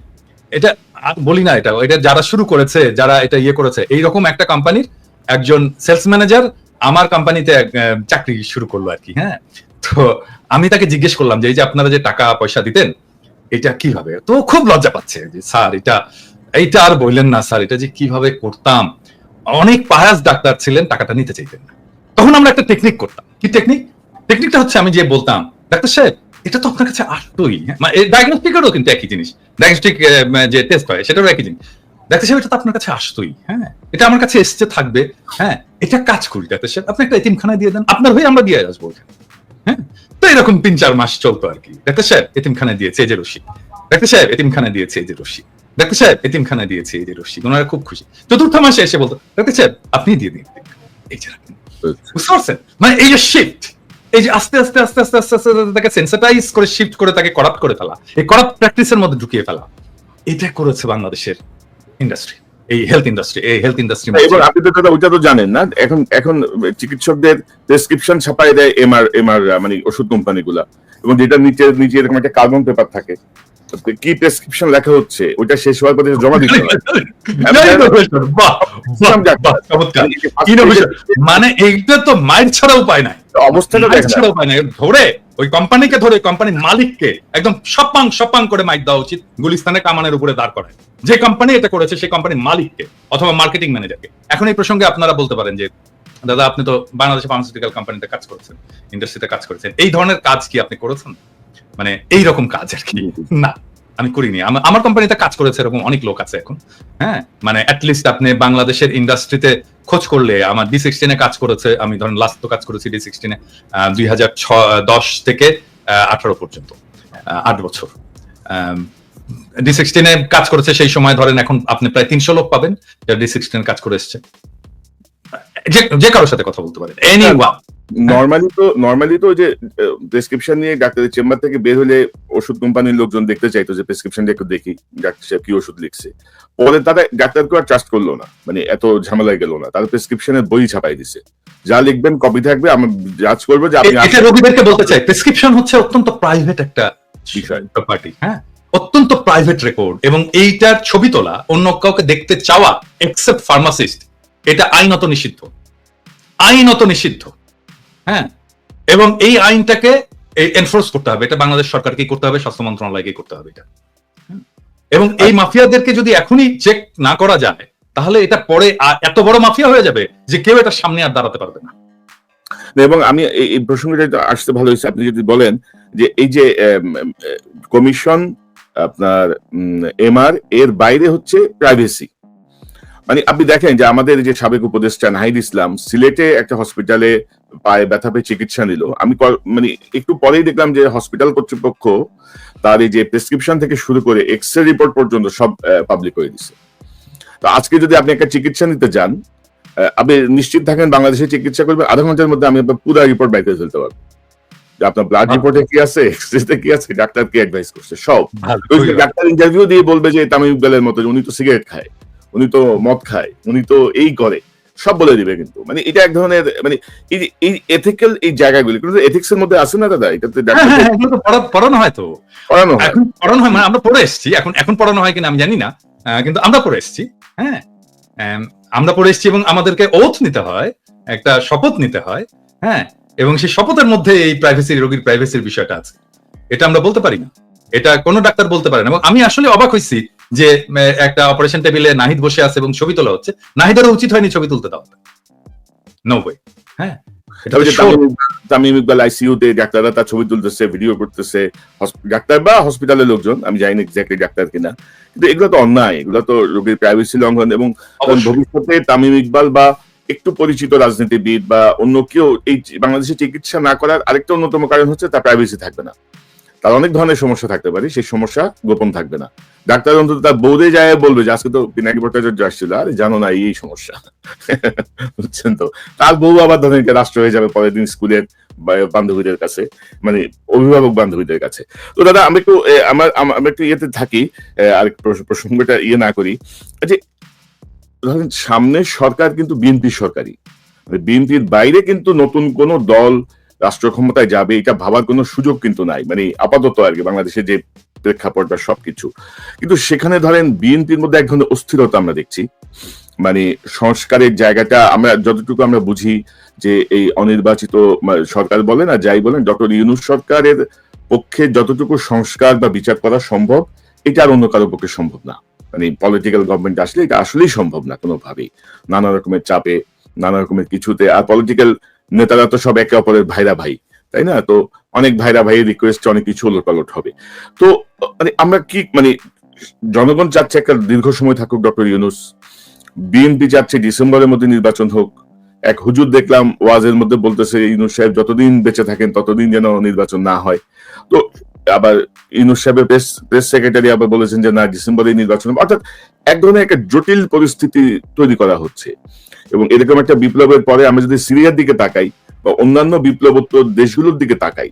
এটা বলি না, এটা যারা শুরু করেছে, যারা এটা ইয়ে করেছে, এইরকম একটা কোম্পানির একজন সেলস ম্যানেজার আমার কোম্পানিতে চাকরি শুরু করলো আর কি। হ্যাঁ, তো আমি তাকে জিজ্ঞেস করলাম যে এই যে আপনারা যে টাকা পয়সা দিতেন এটা কিভাবে, তো খুব লজ্জা পাচ্ছে যে স্যার এইটা আর বললেন না স্যার, এটা যে কিভাবে করতাম, অনেক পায়াস ডাক্তার ছিলেন, টাকাটা নিতে চাইতেন না। তখন আমরা একটা টেকনিক করতাম। কি টেকনিকটা হচ্ছে আমি যে বলতাম, ডাক্তার সাহেব এটা তো আপনার কাছে আসতোই, ডায়াগনস্টিকেরও কিন্তু একই জিনিস, ডায়াগনস্টিক যে টেস্ট হয় সেটারও একই জিনিস, ডাক্তার সাহেব এটা তো আপনার কাছে আসতোই, হ্যাঁ, এটা আমার কাছে এসছে থাকবে, হ্যাঁ, এটা কাজ করি ডাক্তার সাহেব, আপনি একটা এতিমখানায় দিয়ে দেন, আপনার হয়ে আমরা দিয়ে আসবো। হ্যাঁ, তো এরকম 3-4 মাস চলতো আর কি। ডাক্তার সাহেব এতিমখানায় দিয়েছে এই যে রশি, ডাক্তার সাহেব এতিমখানায় দিয়েছে এই যে রশি, ডাক্তার সাহেব এতিমখানায় দিয়েছে এই যে রশি, ওনারা খুব খুশি। চতুর্থ মাসে এসে বলতো, ডাক্তার সাহেব আপনি দিয়ে দিন, এই যে রাখেন। বুঝতে পারছেন, মানে এই যে শিফট, এই যে আস্তে আস্তে আস্তে আস্তে আস্তে আস্তে তাকে সেন্সিটাইজ করে শিফট করে তাকে করাপ্ট করে ফেলা, এই করাপ্ট প্র্যাকটিসের মধ্যে ঢুকিয়ে ফেলা, এটা করেছে বাংলাদেশের ইন্ডাস্ট্রি, এই হেলথ ইন্ডাস্ট্রি। এবং আপনি তো দাদা ওইটা তো জানেন না, এখন চিকিৎসকদের প্রেসক্রিপশন ছাপাই দেয় এমআর মানে ওষুধ কোম্পানিগুলা, এবং যেটা নিচে এরকম একটা কার্বন পেপার থাকে, কি প্রেসক্রিপশন লেখা হচ্ছে ওইটা শেষ হওয়ার পরে জমা দিতে হয়। মানে এইটা তো মাইর ছাড়া উপায় নাই, অবস্থাটা ছাড়া উপায় নাই, ধরে ওই কোম্পানিকে ধরে কোম্পানির মালিককে একদম সপাং করে মাইক দেওয়া উচিত, গুলিস্তানে কামানের উপরে দাঁড় করায়। যে কোম্পানি এটা করেছে সেই কোম্পানির মালিককে অথবা মার্কেটিং ম্যানেজারকে। এখন এই প্রসঙ্গে আপনারা বলতে পারেন যে দাদা আপনি তো বাংলাদেশে ফার্মাসিউটিক্যাল কোম্পানিতে কাজ করেছেন, ইন্ডাস্ট্রিতে কাজ করেছেন, এই ধরনের কাজ কি আপনি করেছেন? মানে এইরকম কাজ আর কি না, আমি করিনি। আমার কোম্পানিতে কাজ করেছে এরকম অনেক লোক আছে এখন। হ্যাঁ, মানে অ্যাটলিস্ট আপনি বাংলাদেশের ইন্ডাস্ট্রিতে খোঁজ করলে আমার D16 কাজ করেছে, আমি ধরেন লাস্ট তো কাজ করেছি D16 2010 থেকে 18 পর্যন্ত, 8 বছর D16 কাজ করেছে। সেই সময় ধরেন এখন আপনি প্রায় 300 লোক পাবেন যারা D16 কাজ করে এসছে, যে কারোর সাথে কথা বলতে পারেন এনিওয়ান। নর্মালি তো যে প্রেসক্রিপশন নিয়ে ডাক্তারের চেম্বার থেকে বের হলে ওষুধ কোম্পানির লোকজন দেখতে চাইতো যে প্রেসক্রিপশনটা একটু দেখি ডাক্তার সাহেব কি ওষুধ লিখছে। পরে তারা ডাক্তারকে আর ট্রাস্ট করলো না, মানে এত ঝামেলায় গেল না, তারা প্রেসক্রিপশনের বই ছাপাই দিছে, যা লিখবেন কপি থাকবে, আমি জাজ করবো যে আপনি। এটা রোগীদেরকে বলতে চাই, প্রেসক্রিপশন হচ্ছে অত্যন্ত প্রাইভেট একটা বিষয়, প্রপার্টি। হ্যাঁ, অত্যন্ত প্রাইভেট রেকর্ড, এবং এইটার ছবি তোলা অন্য কাউকে দেখতে চাওয়া এক্সেপ্ট ফার্মাসিস্ট, এটা আইনত নিষিদ্ধ, আইনত নিষিদ্ধ। হ্যাঁ, এবং এই আইনটাকে এনফোর্স করতে হবে, এটা বাংলাদেশ সরকারকে করতে হবে, স্বাস্থ্য মন্ত্রণালয়কে করতে হবে এটা। এবং এই মাফিয়াদেরকে যদি এখনই চেক না করা যায়, তাহলে এটা পরে এত বড় মাফিয়া হয়ে যাবে যে কেউ এটা সামনে আর দাঁড়াতে পারবে না। এবং আমি এই প্রসঙ্গটা আসতে ভালো হয়েছে আপনি যদি বলেন যে এই যে কমিশন আপনার এমআর এর বাইরে হচ্ছে প্রাইভেসি। মানে আপনি দেখেন যে আমাদের যে সাবেক উপদেষ্টা নাহিদ ইসলাম সিলেটে একটা হসপিটালে পায়ে ব্যথা পেয়ে চিকিৎসা নিল, আমি মানে একটু পরেই দেখলাম যে হসপিটাল কর্তৃপক্ষ তার এই যে প্রেসক্রিপশন থেকে শুরু করে এক্সরে রিপোর্ট পর্যন্ত সব পাবলিক করে দিচ্ছে। তো আজকে যদি আপনি একটা চিকিৎসা নিতে যান, আপনি নিশ্চিত থাকেন বাংলাদেশে চিকিৎসা করবেন, আধা ঘন্টার মধ্যে আমি আপনার পুরো রিপোর্ট বাইরে ফেলতে পারবো, যে আপনার ব্লাড রিপোর্টে কি আছে, এক্সরেতে কি আছে, ডাক্তার কি অ্যাডভাইস করছে সব। ডাক্তার ইন্টারভিউ দিয়ে বলবে যে তামিম ইকবালের মতো উনি তো সিগারেট খায়, উনি তো মদ খায়, উনি তো এই করে, সব বলে দিবে। কিন্তু মানে এটা এক ধরনের মানে এই এথিক্যাল এই জায়গাগুলি কিন্তু এথিক্স এর মধ্যে আছে না দাদা, এটাতে পড়ানো হয়, তো পড়ানো হয়, এখন পড়ানো হয়, মানে আমরা পড়ে এসেছি, এখন পড়ানো হয় কিনা আমি জানি না, কিন্তু আমরা পড়ে এসেছি। হ্যাঁ, আমরা পড়ে এসেছি এবং আমাদেরকে ওথ নিতে হয়, একটা শপথ নিতে হয়। হ্যাঁ, এবং সেই শপথের মধ্যে এই প্রাইভেসি, রোগীর প্রাইভেসির বিষয়টা আছে, এটা আমরা বলতে পারি না, এটা কোনো ডাক্তার বলতে পারে না। এবং আমি আসলে অবাক হয়েছি যে একটা অপারেশন টেবিলে নাহিদ বসে আছে এবং ছবি তোলা হচ্ছে, নাহিদেরও উচিত হয়নি ছবি তুলতে দেওয়া, নো ওয়ে। হ্যাঁ, তামিম ইকবাল আইসিইউ তে ডাক্তাররা তার ছবি তুলতেছে, ভিডিও করতেছে, ডাক্তার বা হসপিটালের লোকজন, আমি জানি না এক্স্যাক্টলি ডাক্তার কিনা, কিন্তু এগুলো তো অন্যায়, এগুলো তো রোগীর প্রাইভেসি লঙ্ঘন। এবং ভবিষ্যতে তামিম ইকবাল বা একটু পরিচিত রাজনীতিবিদ বা অন্য কেউ এই বাংলাদেশে চিকিৎসা না করার আরেকটা অন্যতম কারণ হচ্ছে তার প্রাইভেসি থাকবে না, তার অনেক ধরনের সমস্যা থাকতে পারে, সেই সমস্যা গোপন থাকবে না। ডাক্তার অন্তত তার বৌদে যায় বলবে যে আজকে তো পিনাকি ভট্টাচার্য আসছিল, আরে জানো না এই সমস্যা, বুঝছেন তো। তার বউ আবার ধরেন রাষ্ট্র হয়ে যাবে পরের দিন স্কুলের বান্ধবীদের কাছে, মানে অভিভাবক বান্ধবীদের কাছে। তো দাদা আমি একটু আমরা একটু ইয়েতে থাকি, আর প্রসঙ্গটা না করি যে ধরেন সামনের সরকার কিন্তু বিএনপি সরকারি, বিএনপির বাইরে কিন্তু নতুন কোন দল রাষ্ট্র ক্ষমতায় যাবে এটা ভাবার কোনো সুযোগ কিন্তু নাই, মানে আপাতত আর কি বাংলাদেশে যে প্রেক্ষাপট বা সবকিছু। কিন্তু সেখানে ধরেন বিএনপির মধ্যে এক ধরনের অস্থিরতা আমরা দেখছি, মানে সংস্কারের জায়গাটা আমরা যতটুকু আমরা বুঝি যে এই অনির্বাচিত সরকার বলেন আর যাই বলেন, ডক্টর ইউনূস সরকারের পক্ষে যতটুকু সংস্কার বা বিচার করা সম্ভব এটা আর অন্য কারো পক্ষে সম্ভব না। মানে পলিটিক্যাল গভর্নমেন্ট আসলে এটা আসলেই সম্ভব না কোনোভাবেই, নানা রকমের চাপে, নানা রকমের কিছুতে। আর পলিটিক্যাল নেতারা তো সব একে অপরের ভাইরা ভাই, তাই না? তো অনেক ভাইরা ভাইয়ের রিকোয়েস্ট অনেক কিছু ওলটপালট হবে। তো মানে আমরা কি মানে জনগণ চাচ্ছে একটা দীর্ঘ সময় থাকুক ডক্টর ইউনূস, বিএনপি চাচ্ছে ডিসেম্বরের মধ্যে নির্বাচন হোক। এক হুজুর দেখলাম ওয়াজের মধ্যে বলতেছে ইউনূস সাহেব যতদিন বেঁচে থাকেন ততদিন যেন নির্বাচন না হয়। তো আবার ইউনূস সাহেবের প্রেস সেক্রেটারি আবার বলেছেন যে না ডিসেম্বরে নির্বাচন, অর্থাৎ এক ধরনের একটা জটিল পরিস্থিতি তৈরি করা হচ্ছে। এবং এরকম একটা বিপ্লবের পরে আমরা যদি সিরিয়ার দিকে তাকাই বা অন্যান্য বিপ্লবোত্তর দেশগুলোর দিকে তাকাই,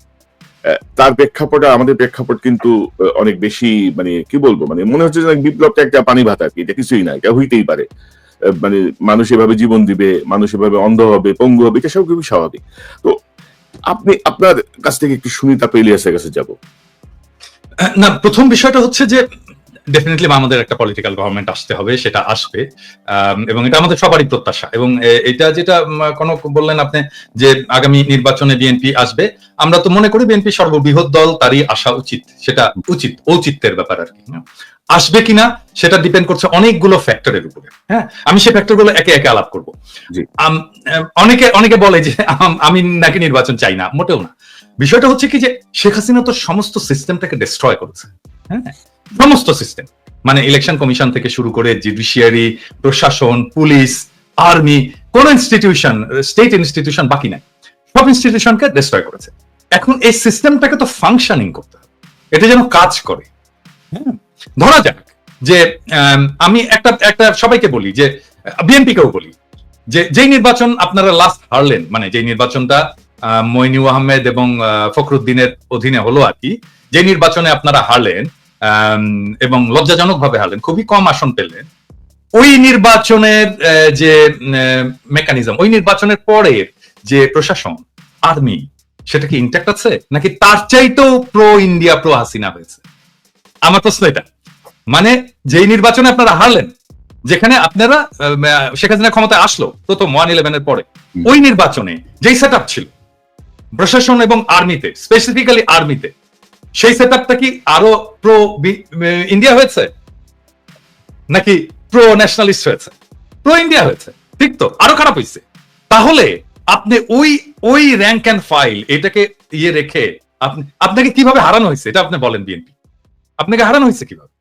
তার প্রেক্ষাপট আমাদের প্রেক্ষাপট কিন্তু অনেক বেশি মানে কি বলবো, মানে মনে হচ্ছে যে বিপ্লবটা একটা পানি ভাত আর কি, এটা কিছুই না, এটা হইতেই পারে। মানে মানুষ এভাবে জীবন দিবে, মানুষ এভাবে অন্ধ হবে, পঙ্গু হবে, এটা সব খুবই স্বাভাবিক। তো আপনি আপনার কাছ থেকে একটু শুনি, তারপর ইলিয়াসের কাছে যাব। না, প্রথম বিষয়টা হচ্ছে যে ডেফিনেটলি আমাদের একটা পলিটিক্যাল গভর্নমেন্ট আসতে হবে, সেটা আসবে, এবং এটা আমাদের সবারই প্রত্যাশা। এবং এটা যেটা কোনো বললেন আপনি যে আগামী নির্বাচনে বিএনপি আসবে, আমরা তো মনে করি বিএনপি সর্ববৃহৎ দল, তারই আসা উচিত, সেটা উচিত, ঔচিত্যের ব্যাপার আর কি। আসবে কিনা সেটা ডিপেন্ড করছে অনেকগুলো ফ্যাক্টরের উপরে। হ্যাঁ, আমি সেই ফ্যাক্টরগুলো একে একে আলাপ করবো। অনেকে বলে যে আমি নাকি নির্বাচন চাই না, মোটেও না। বিষয়টা হচ্ছে কি যে শেখ হাসিনা তো সমস্ত সিস্টেমটাকে ডিস্ট্রয় করেছে। হ্যাঁ, সমস্ত সিস্টেম, মানে ইলেকশন কমিশন থেকে শুরু করে জুডিশিয়ারি, প্রশাসন, পুলিশ, আর্মি, কোন ইনস্টিটিউশন, স্টেট ইনস্টিটিউশন বাকি নাই, সব ইনস্টিটিউশনকে ডিস্ট্রয় করেছে। এখন এই সিস্টেমটাকে তো ফাংশনিং করতে হবে, এটা যেন কাজ করে। ধরা যাক যে আমি একটা সবাইকে বলি, যে বিএনপি কেও বলি, যে যেই নির্বাচন আপনারা লাস্ট হারলেন, মানে যেই নির্বাচনটা মইনু আহমেদ এবং ফখরুদ্দিনের অধীনে হলো আর কি, যে নির্বাচনে আপনারা হারলেন এবং লজ্জাজনক ভাবে হারলেন, খুবই কম আসন পেলেন, ওই নির্বাচনের যে মেকানিজম, ওই নির্বাচনের পরে যে প্রশাসন, আর্মি, সেটা কি ইন্ট্যাক্ট আছে, নাকি তার চাইতেও প্রো ইন্ডিয়া, প্রো হাসিনা হয়েছে? আমার প্রশ্ন এটা। মানে যেই নির্বাচনে আপনারা হারলেন, যেখানে আপনারা শেখ হাসিনা ক্ষমতায় আসলো প্রথম 1/11 পরে, ওই নির্বাচনে যেই সেট আপ ছিল প্রশাসন এবং আর্মিতে, স্পেসিফিক্যালি আর্মিতে, সেই সেট আপটা কি আরো প্রো ইন্ডিয়া হয়েছে, নাকি প্রো ন্যাশনালিস্ট হয়েছে? প্রো ইন্ডিয়া হয়েছে, ঠিক তো? আরো খারাপ হয়েছে। তাহলে আপনি ওই র্যাঙ্ক অ্যান্ড ফাইল এটাকে রেখে আপনাকে কিভাবে হারানো হয়েছে, এটা আপনি বলেন। বিএনপি আপনাকে হারানো হয়েছে কিভাবে?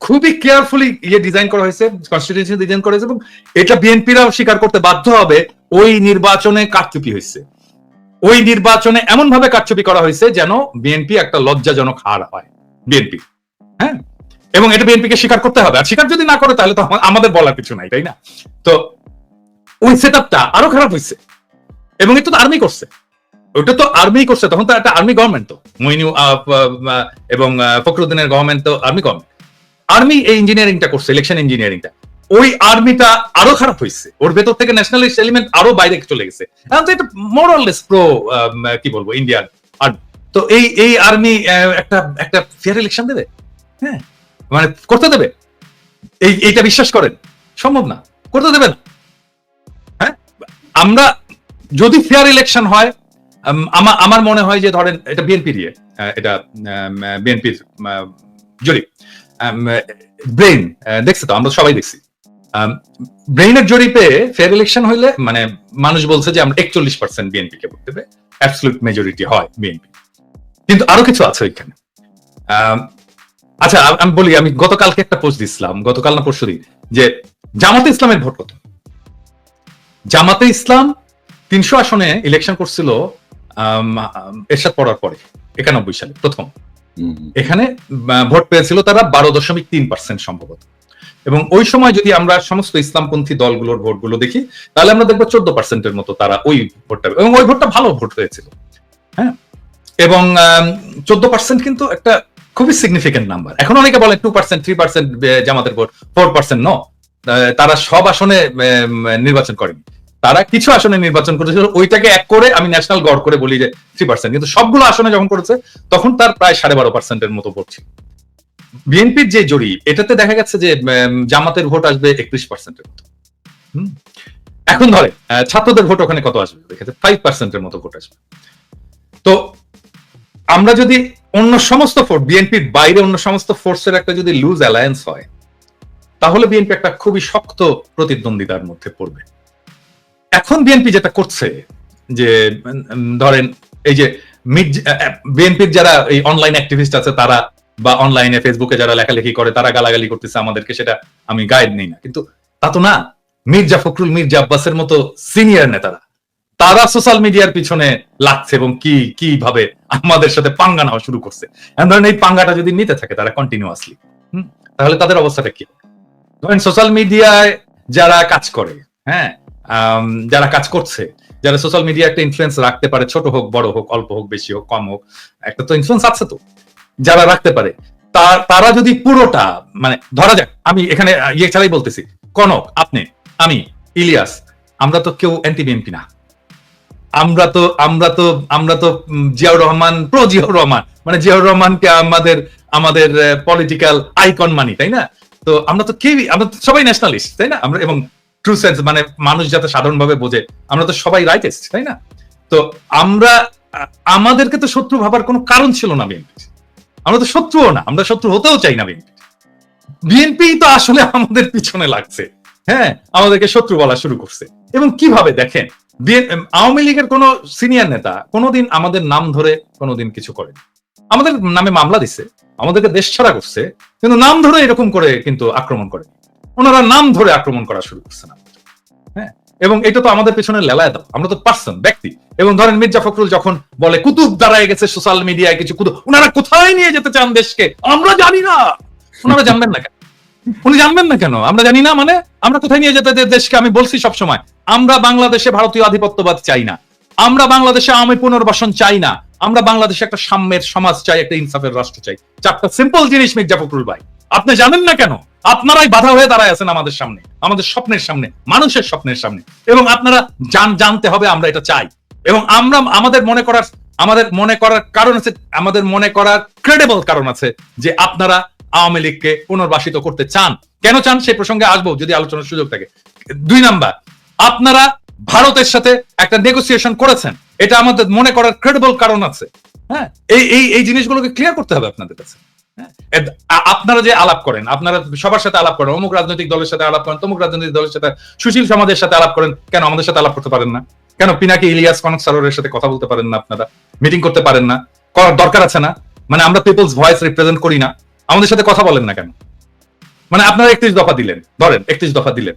খুবই কেয়ারফুলি ডিজাইন করা হয়েছে, কনস্টিটিউশন ডিজাইন করা হয়েছে, এবং এটা বিএনপিরাও স্বীকার করতে বাধ্য হবে, ওই নির্বাচনে কারচুপি হয়েছে। ওই নির্বাচনে এমন ভাবে কারচুপি করা হয়েছে যেন বিএনপি একটা লজ্জাজনক হার হয় বিএনপি। হ্যাঁ, এবং এটা বিএনপিকে স্বীকার করতে হবে। আর স্বীকার যদি না করে তাহলে তো আমাদের বলার কিছু নাই, তাই না? তো ওই সেট আপটা আরো খারাপ হয়েছে, এবং এটা তো আর্মি করছে, ওটা তো আর্মি করছে, তখন তো একটা আর্মি গভর্নমেন্ট, তো মইনু এবং ফখরুদ্দিনের গভর্নমেন্ট তো আর্মি গভর্নমেন্ট। আর্মি এই ইঞ্জিনিয়ারিংটা করছে, ইলেকশন ইঞ্জিনিয়ারিংটা। ওই আর্মিটা আরো খারাপ হয়েছে, ওর ভেতর থেকে ন্যাশনালিস্ট এলিমেন্ট আরো বাইরে চলে গেছে। এখন তো এটা মোর অর লেস প্রো, কি বলবো, ইন্ডিয়ান আর্মি। তো এই আর্মি একটা ফেয়ার ইলেকশন দেবে? হ্যাঁ, মানে করতে দেবে? এইটা বিশ্বাস করেন? সম্ভব না, করতে দেবে না। হ্যাঁ, আমরা যদি ফেয়ার ইলেকশন হয়, আমার মনে হয় যে ধরেন এটা বিএনপির এটা বিএনপির জরিপ, ব্রেইন দেখছে তো, আমরা সবাই দেখছি। ব্রেইনের জরিপে ফেয়ার ইলেকশন হইলে, মানে মানুষ বলছে যে আমরা 41% বিএনপি কে ভোট দেবে, অ্যাবসলিউট মেজরিটি হয় বিএনপি। কিন্তু আরো কিছু আছে ওইখানে। আচ্ছা, আমি বলি, আমি গতকালকে একটা পোস্ট দিছিলাম, গতকাল না পরশুদিন, যে জামাতে ইসলামের ভোট কত? জামাতে ইসলাম 300 আসনে ইলেকশন করছিল এরশাদ পড়ার পরে 91 সালে প্রথম। এখানে ভোট পেয়েছিল তারা 12.3% সম্ভবত। এবং ওই সময় যদি আমরা সমস্ত ইসলামপন্থী দলগুলোর ভোটগুলো দেখি, তাহলে আমরা দেখবো 14%-এর মতো তারা ওই ভোটটা, এবং ওই ভোটটা ভালো ভোট হয়েছিল। হ্যাঁ, এবং 14% কিন্তু একটা খুবই সিগনিফিকেন্ট নাম্বার। এখন অনেকে বলে 2%, 3% জামাতের ভোট, 4% ন, তারা সব আসনে নির্বাচন করেনি, তারা কিছু আসনে নির্বাচন করেছিল, ওইটাকে এক করে আমি ন্যাশনাল গড় করে বলি যে 3%, কিন্তু সবগুলো আসনে যখন করেছে তখন তার প্রায় 12.5%-এর মতো ভোট ছিল। বিএনপির যে জরিপ, এটাতে দেখা গেছে যে জামাতের ভোট আসবে 31%-এর মতো। এখন ধরে ছাত্রদের ভোট ওখানে কত আসবে? দেখেছে 5%-এর মতো ভোট আসবে। তো আমরা যদি অন্য সমস্ত ফোর্স, বিএনপির বাইরে অন্য সমস্ত ফোর্সের একটা যদি লুজ অ্যালায়েন্স হয়, তাহলে বিএনপি একটা খুবই শক্ত প্রতিদ্বন্দ্বিতার মধ্যে পড়বে। এখন বিএনপি যেটা করছে, যে ধরেন এই যে বিএনপির যারা এই অনলাইন অ্যাক্টিভিস্ট আছে তারা, বা অনলাইনে ফেসবুকে যারা লেখালেখি করে তারা গালাগালি করতেছে আমাদেরকে, সেটা আমি গাইড নেই না, কিন্তু তা তো না। মির্জা ফখরুল, মির্জা আব্বাসের মতো সিনিয়র নেতারা, তারা সোশ্যাল মিডিয়ার পিছনে লাগছে এবং কিভাবে আমাদের সাথে পাঙ্গা নেওয়া শুরু করছে। ধরেন এই পাঙ্গাটা যদি নিতে থাকে তারা কন্টিনিউয়াসলি, তাহলে তাদের অবস্থাটা কি? ধরেন সোশ্যাল মিডিয়ায় যারা কাজ করে, হ্যাঁ, যারা কাজ করছে, যারা সোশ্যাল মিডিয়া একটা ইনফ্লুয়েন্স রাখতে পারে, ছোট হোক বড় হোক, অল্প হোক বেশি হোক কম হোক, একটা তো ইনফ্লুয়েন্স আছে, তো যারা রাখতে পারে, তারা যদি পুরোটা, মানে ধরা যাক, আমি এখানে ছাড়াই বলতেছি, কনক, আপনি, আমি, ইলিয়াস, আমরা তো কেউ অ্যান্টি বিএনপি না, আমরা তো জিয়াউর রহমান, প্রো জিয়াউর রহমান, মানে জিয়াউর রহমানকে আমাদের পলিটিক্যাল আইকন মানি, তাই না? তো আমরা তো সবাই ন্যাশনালিস্ট, তাই না? আমরা, এবং ট্রু সেন্স, মানে মানুষ যাতে সাধারণভাবে বোঝে, আমরা তো সবাই রাইটেস্ট, তাই না? তো আমাদেরকে তো শত্রু ভাবার কোনো কারণ ছিল না বিএনপি। আমরা তো শত্রুও না, আমরা শত্রু হতেও চাই না বিএনপি। বিএনপি তো আসলে আমাদের পিছনে লাগছে, হ্যাঁ, আমাদেরকে শত্রু বলা শুরু করছে। এবং কিভাবে দেখেন, আওয়ামী লীগের কোন সিনিয়র নেতা কোনোদিন আমাদের নাম ধরে কোনোদিন কিছু করেনি। আমাদের নামে মামলা দিচ্ছে, আমাদেরকে দেশ ছাড়া করছে, কিন্তু নাম ধরে এরকম করে কিন্তু আক্রমণ করে, ওনারা নাম ধরে আক্রমণ করা শুরু করছে না। হ্যাঁ, এবং এটা তো আমাদের পেছনে লেলায় দাও, আমরা তো পার্সন, ব্যক্তি। এবং ধরেন মির্জা ফখরুল যখন বলে কুতুব দাঁড়ায় গেছে সোশ্যাল মিডিয়ায় কিছু কুতুব, ওনারা কোথায় নিয়ে যেতে চান দেশকে আমরা জানি না। ওনারা জানবেন না কেন? উনি জানবেন না কেন? আমরা জানি না মানে আমরা কোথায় নিয়ে যেতে দেশকে? আমি বলছি সবসময়, আমরা বাংলাদেশে ভারতীয় আধিপত্যবাদ চাই না, আমরা বাংলাদেশে আওয়ামী পুনর্বাসন চাই না, আমরা বাংলাদেশে একটা সাম্যের সমাজ চাই, একটা ইনসাফের রাষ্ট্র চাই। চারটা সিম্পল জিনিস মির্জা ফখরুল ভাই, আপনি জানেন না কেন? আপনারাই বাধা হয়ে দাঁড়ায় আছেন আমাদের সামনে, আমাদের স্বপ্নের সামনে, মানুষের স্বপ্নের সামনে। এবং আপনারা জানতে হবে আমরা এটা চাই। এবং আমরা আমাদের মনে করার কারণ আছে, আমাদের মনে করার ক্রেডিবল কারণ আছে যে আপনারা আওয়ামী লীগকে পুনর্বাসিত করতে চান। কেন চান সেই প্রসঙ্গে আসবো যদি আলোচনার সুযোগ থাকে। 2 নাম্বার, আপনারা ভারতের সাথে একটা নেগোসিয়েশন করেছেন, এটা আমাদের মনে করার ক্রেডিবল কারণ আছে। হ্যাঁ, এই জিনিসগুলোকে ক্লিয়ার করতে হবে আপনাদের কাছে। আপনারা যে আলাপ করেন, আপনারা সবার সাথে আলাপ করেন, অমুক রাজনৈতিক দলের সাথে আলাপ করেন, তমুক রাজনৈতিক দলের সাথে, সুশীল সমাজের সাথে আলাপ করেন, কেন আমাদের সাথে আলাপ করতে পারেন না? কেন পিনাকি ইলিয়াস কনক সারোয়ারের সাথে কথা বলতে পারেন না? আপনারা মিটিং করতে পারেন না? করার দরকার আছে না? মানে আমরা পিপলস ভয়েস রিপ্রেজেন্ট করি না? আমাদের সাথে কথা বলেন না কেন? মানে আপনারা 31 দফা দিলেন, ধরেন 31 দফা দিলেন,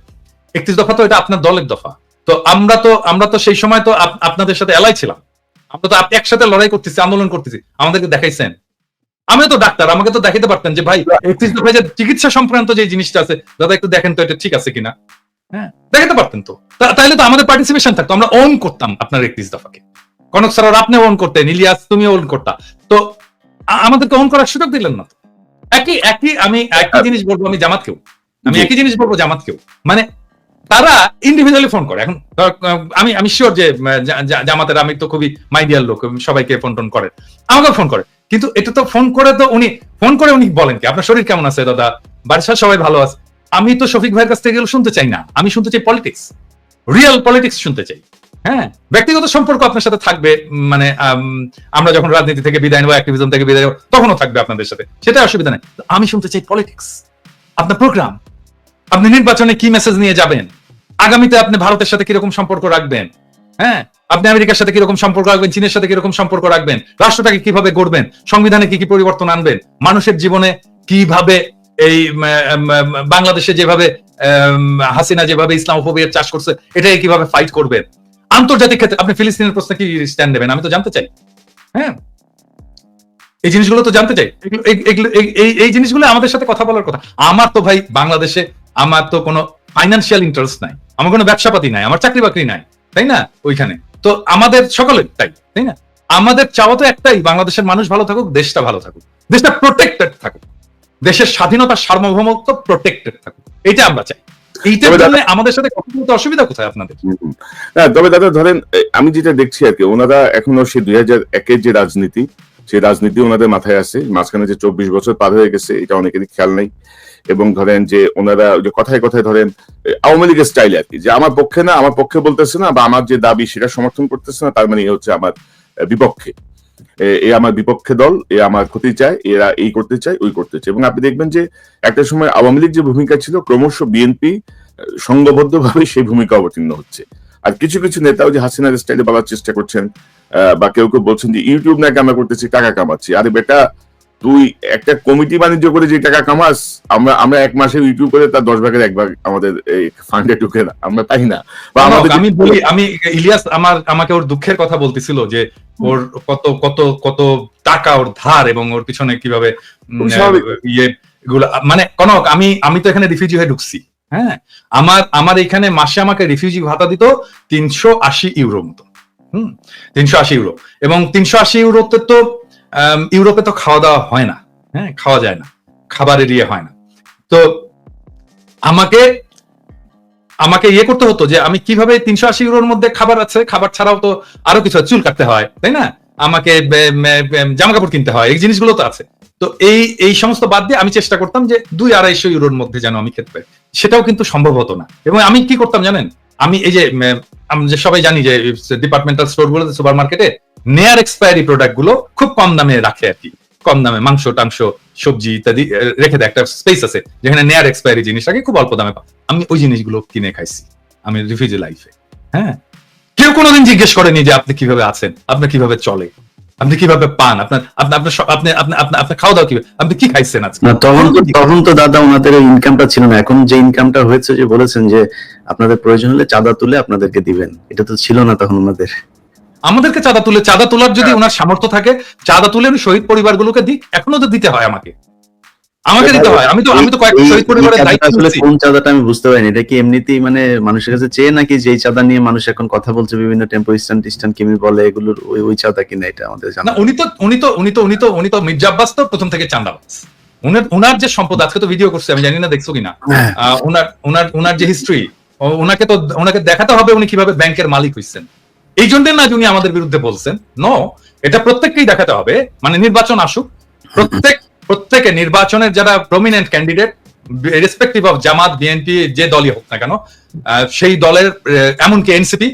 31 দফা তো এটা আপনার দলের দফা। তো আমরা তো সেই সময় তো আপনাদের সাথে এলাই ছিলাম, আমরা তো একসাথে লড়াই করতেছি, আন্দোলন করতেছি, আমাদেরকে দেখাইছেন। আমিও তো ডাক্তার, আমাকে তো দেখাইতে পারতেন যে ভাই 31 দফায় যে চিকিৎসা সংক্রান্ত যে জিনিসটা আছে, দাদা একটু দেখেন তো এটা ঠিক আছে কিনা। হ্যাঁ, দেখাতে পারতেন তো, তাইলে তো আমাদের পার্টিসিপেশন থাকতো, আমরা ওন করতাম আপনার 31 দফাকে। কনক স্যার আপনি ওন করতেন, ইলিয়াস তুমি ওন করতা, তো আমাদেরকে ওন করার সুযোগ দিলেন না। আমি একই জিনিস বলবো আমি জামাতকেও, মানে তারা ইন্ডিভিজুয়ালি ফোন করে। এখন আমি শিওর যে জামাতের আমি তো খুবই মাইডিয়ার লোক, সবাইকে ফোন টোন করে, আমাকে ফোন করে, কিন্তু এটা তো ফোন করে উনি বলেন কি আপনার শরীর কেমন আছে দাদা, বাড়ির সবাই ভালো আছে। আমি তো শফিক ভাইয়ের কাছ থেকে শুনতে চাই না, আমি শুনতে চাই পলিটিক্স, রিয়েল পলিটিক্স শুনতে চাই। হ্যাঁ, ব্যক্তিগত সম্পর্ক আপনার সাথে থাকবে, মানে আমরা যখন রাজনীতি থেকে বিদায় নেবো, অ্যাক্টিভিজম থেকে বিদায় নেবো, তখনও থাকবে আপনাদের সাথে, সেটা অসুবিধা নেই। আমি শুনতে চাই পলিটিক্স, আপনার প্রোগ্রাম, আপনি নির্বাচনে কি মেসেজ নিয়ে যাবেন, আগামীতে আপনি ভারতের সাথে কিরকম সম্পর্ক রাখবেন, হ্যাঁ আপনি আমেরিকার সাথে কিরকম সম্পর্ক রাখবেন, চীনের সাথে কিরকম সম্পর্ক রাখবেন, রাষ্ট্রটাকে কিভাবে গড়বেন, সংবিধানে কি কি পরিবর্তন আনবেন, মানুষের জীবনে কিভাবে, এই বাংলাদেশে যেভাবে হাসিনা যেভাবে ইসলামোফোবিয়ার চাষ করছে এটাই কিভাবে ফাইট করবেন, আন্তর্জাতিক ক্ষেত্রে আপনি ফিলিস্তিনের প্রশ্নে কি স্ট্যান্ড নেবেন, আমি তো জানতে চাই। হ্যাঁ, এই জিনিসগুলো তো জানতে চাই, এই জিনিসগুলো আমাদের সাথে কথা বলার কথা। আমার তো ভাই বাংলাদেশে আমার তো কোনো ফাইন্যান্সিয়াল ইন্টারেস্ট নাই, আমার কোনো ব্যবসাপাতি নাই, আমার চাকরি বাকরি নাই, তাই না? ওইখানে তো আমাদের সকলের তাই না? আমাদের চাওয়া তো একটাই, বাংলাদেশের মানুষ ভালো থাকুক, দেশটা ভালো থাকুক, দেশটা প্রোটেক্টেড থাকুক, দেশের স্বাধীনতা সার্বভৌমত্ব প্রোটেক্টেড থাকুক, এটা আমরা চাই। এইটার জন্য আমাদের সাথে কথা বলতে অসুবিধা কোথায় আপনাদের? তবে দাদা ধরেন আমি যেটা দেখছি আর কি, ওনারা এখনো সেই 2001-এর যে রাজনীতি, সেই রাজনীতি ওনাদের মাথায় আছে। মাঝখানে যে 24 বছর পার হয়ে গেছে এটা অনেকেরই খেয়াল নেই। এবং ধরেন যে ওনারা যে কথায় কথায় ধরেন আওয়ামী লীগের স্টাইলে আর কি, যে আমার পক্ষে না, আমার পক্ষে বলতেছে না, বা আমার যে দাবি সেটা সমর্থন করতেছে না, তার মানে এ হচ্ছে আমার বিপক্ষে, এ আমার বিপক্ষে দল, এ আমার ক্ষতি চায়, এরা এই করতে চায়, ওই করতে চায়। এবং আপনি দেখবেন যে একটা সময় আওয়ামী লীগ যে ভূমিকা ছিল, ক্রমশ বিএনপি সংঘবদ্ধভাবে সেই ভূমিকা অবতীর্ণ হচ্ছে। আর কিছু কিছু নেতাও যে হাসিনার স্টাইলে বলার চেষ্টা করছেন, বা কেউ কেউ বলছেন যে ইউটিউব নাকি আমরা করতেছি, টাকা কামাচ্ছি। আরে বেটা, তুই একটা কমিটি বাণিজ্য করে যে টাকা কামাস, আমরা 1 মাসে ইউটিউব করে তার 10 ভাগের 1 ভাগ আমাদের এই ফান্ডে ঢুকে না, আমরা পাই না। আমি বলি, আমি ইলিয়াস আমাকে ওর দুঃখের কথা বলতেছিল যে ওর কত কত কত টাকা ওর ধার, এবং ওর পিছনে কিভাবে ইয়ে গুলো, মানে কনক আমি তো এখানে রিফিউজি হয়ে ঢুকছি। হ্যাঁ, আমার এখানে মাসে আমাকে রিফিউজি ভাতা দিত 380 ইউরো মতো। 380 ইউরো, এবং 380 ইউরোতে তো ইউরোপে তো খাওয়া দাওয়া হয় না, হ্যাঁ খাওয়া যায় না, খাবারের ইয়ে হয় না। তো আমাকে ইয়ে করতে হতো যে আমি কিভাবে 380 ইউরোর মধ্যে খাবার আছে, খাবার ছাড়াও তো আরো কিছু, চুল কাটতে হয়, তাই না, আমাকে জামা কাপড় কিনতে হয়, এই জিনিসগুলো তো আছে। তো এই সমস্ত বাদ দিয়ে আমি চেষ্টা করতাম যে 200-250 ইউরোর মধ্যে যেন আমি খেতে পারি, সেটাও কিন্তু সম্ভব হতো না। এবং আমি কি করতাম জানেন, আমি এই যে সবাই জানি যে ডিপার্টমেন্টাল স্টোর গুলো, সুপার মার্কেটে নেয়ার এক্সপায়ারি প্রোডাক্ট গুলো খুব কম দামে রাখে আর কি, কম দামে মাংস টাংস সবজি ইত্যাদি রেখে দেয়, একটা স্পেস আছে যেখানে নেয়ার এক্সপায়ারি জিনিস রাখে, খুব অল্প দামে। আমি ওই জিনিসগুলো কিনে খাইছি আমি রিফিউজি লাইফে। হ্যাঁ, কেউ কোনোদিন জিজ্ঞেস করেনি যে আপনি কিভাবে আছেন, আপনি কিভাবে চলে, আপনি কিভাবে পান, আপনার আপনার আপনার সব- আপনি আপনি আপনি আপনার খাওয়া দাওয়া কিভাবে, আপনি কি খাইছেন আজকে? না, তখন তো দাদা ওনাদের ইনকামটা ছিল না। এখন যে ইনকামটা হয়েছে, যে বলেছেন যে আপনাদের প্রয়োজন হলে চাঁদা তুলে আপনাদেরকে দিবেন, এটা তো ছিল না তখন ওনাদের। আমাদেরকে চাঁদা তোলার যদি ওনার সামর্থ্য থাকে, চাঁদা তুলে উনি শহীদ পরিবারগুলোকে দিক, এখনো তো দিতে হয় আমাকে দিতে হয়। আমি তো কয়েকটা শহীদ পরিবারের দায়িত্ব আসলে নিচ্ছি। কোন চাঁদাটা আমি বুঝতে পারিনি, এটা কি এমনিতেই মানে মানুষের কাছে চেয়ে, নাকি যে চাঁদা নিয়ে মানুষ এখন কথা বলছে বিভিন্ন টেম্পো স্ট্যান্ড কিমি বলে, এগুলোর ওই চাঁদা কিনা, এটা আমাদের জানা না, উনি তো মির্জা আব্বাস তো প্রথম থেকে চাঁদাবাজ। উনার যে সম্পদ, আজকে তো ভিডিও করছে, আমি জানি না দেখছো কিনা, হ্যাঁ। উনার যে হিস্ট্রি, ওনাকে দেখাতে হবে উনি কিভাবে ব্যাংকের মালিক হইছেন। এই জন্য না যে উনি আমাদের বিরুদ্ধে বলছেন, নো, এটা প্রত্যেককেই দেখাতে হবে। মানে নির্বাচন আসুক, প্রত্যেকে নির্বাচনের যারা prominent candidate, respective of Jamaat, BNP, যে দলই হোক না কেন, সেই দলের, এমনকি এনসিপি,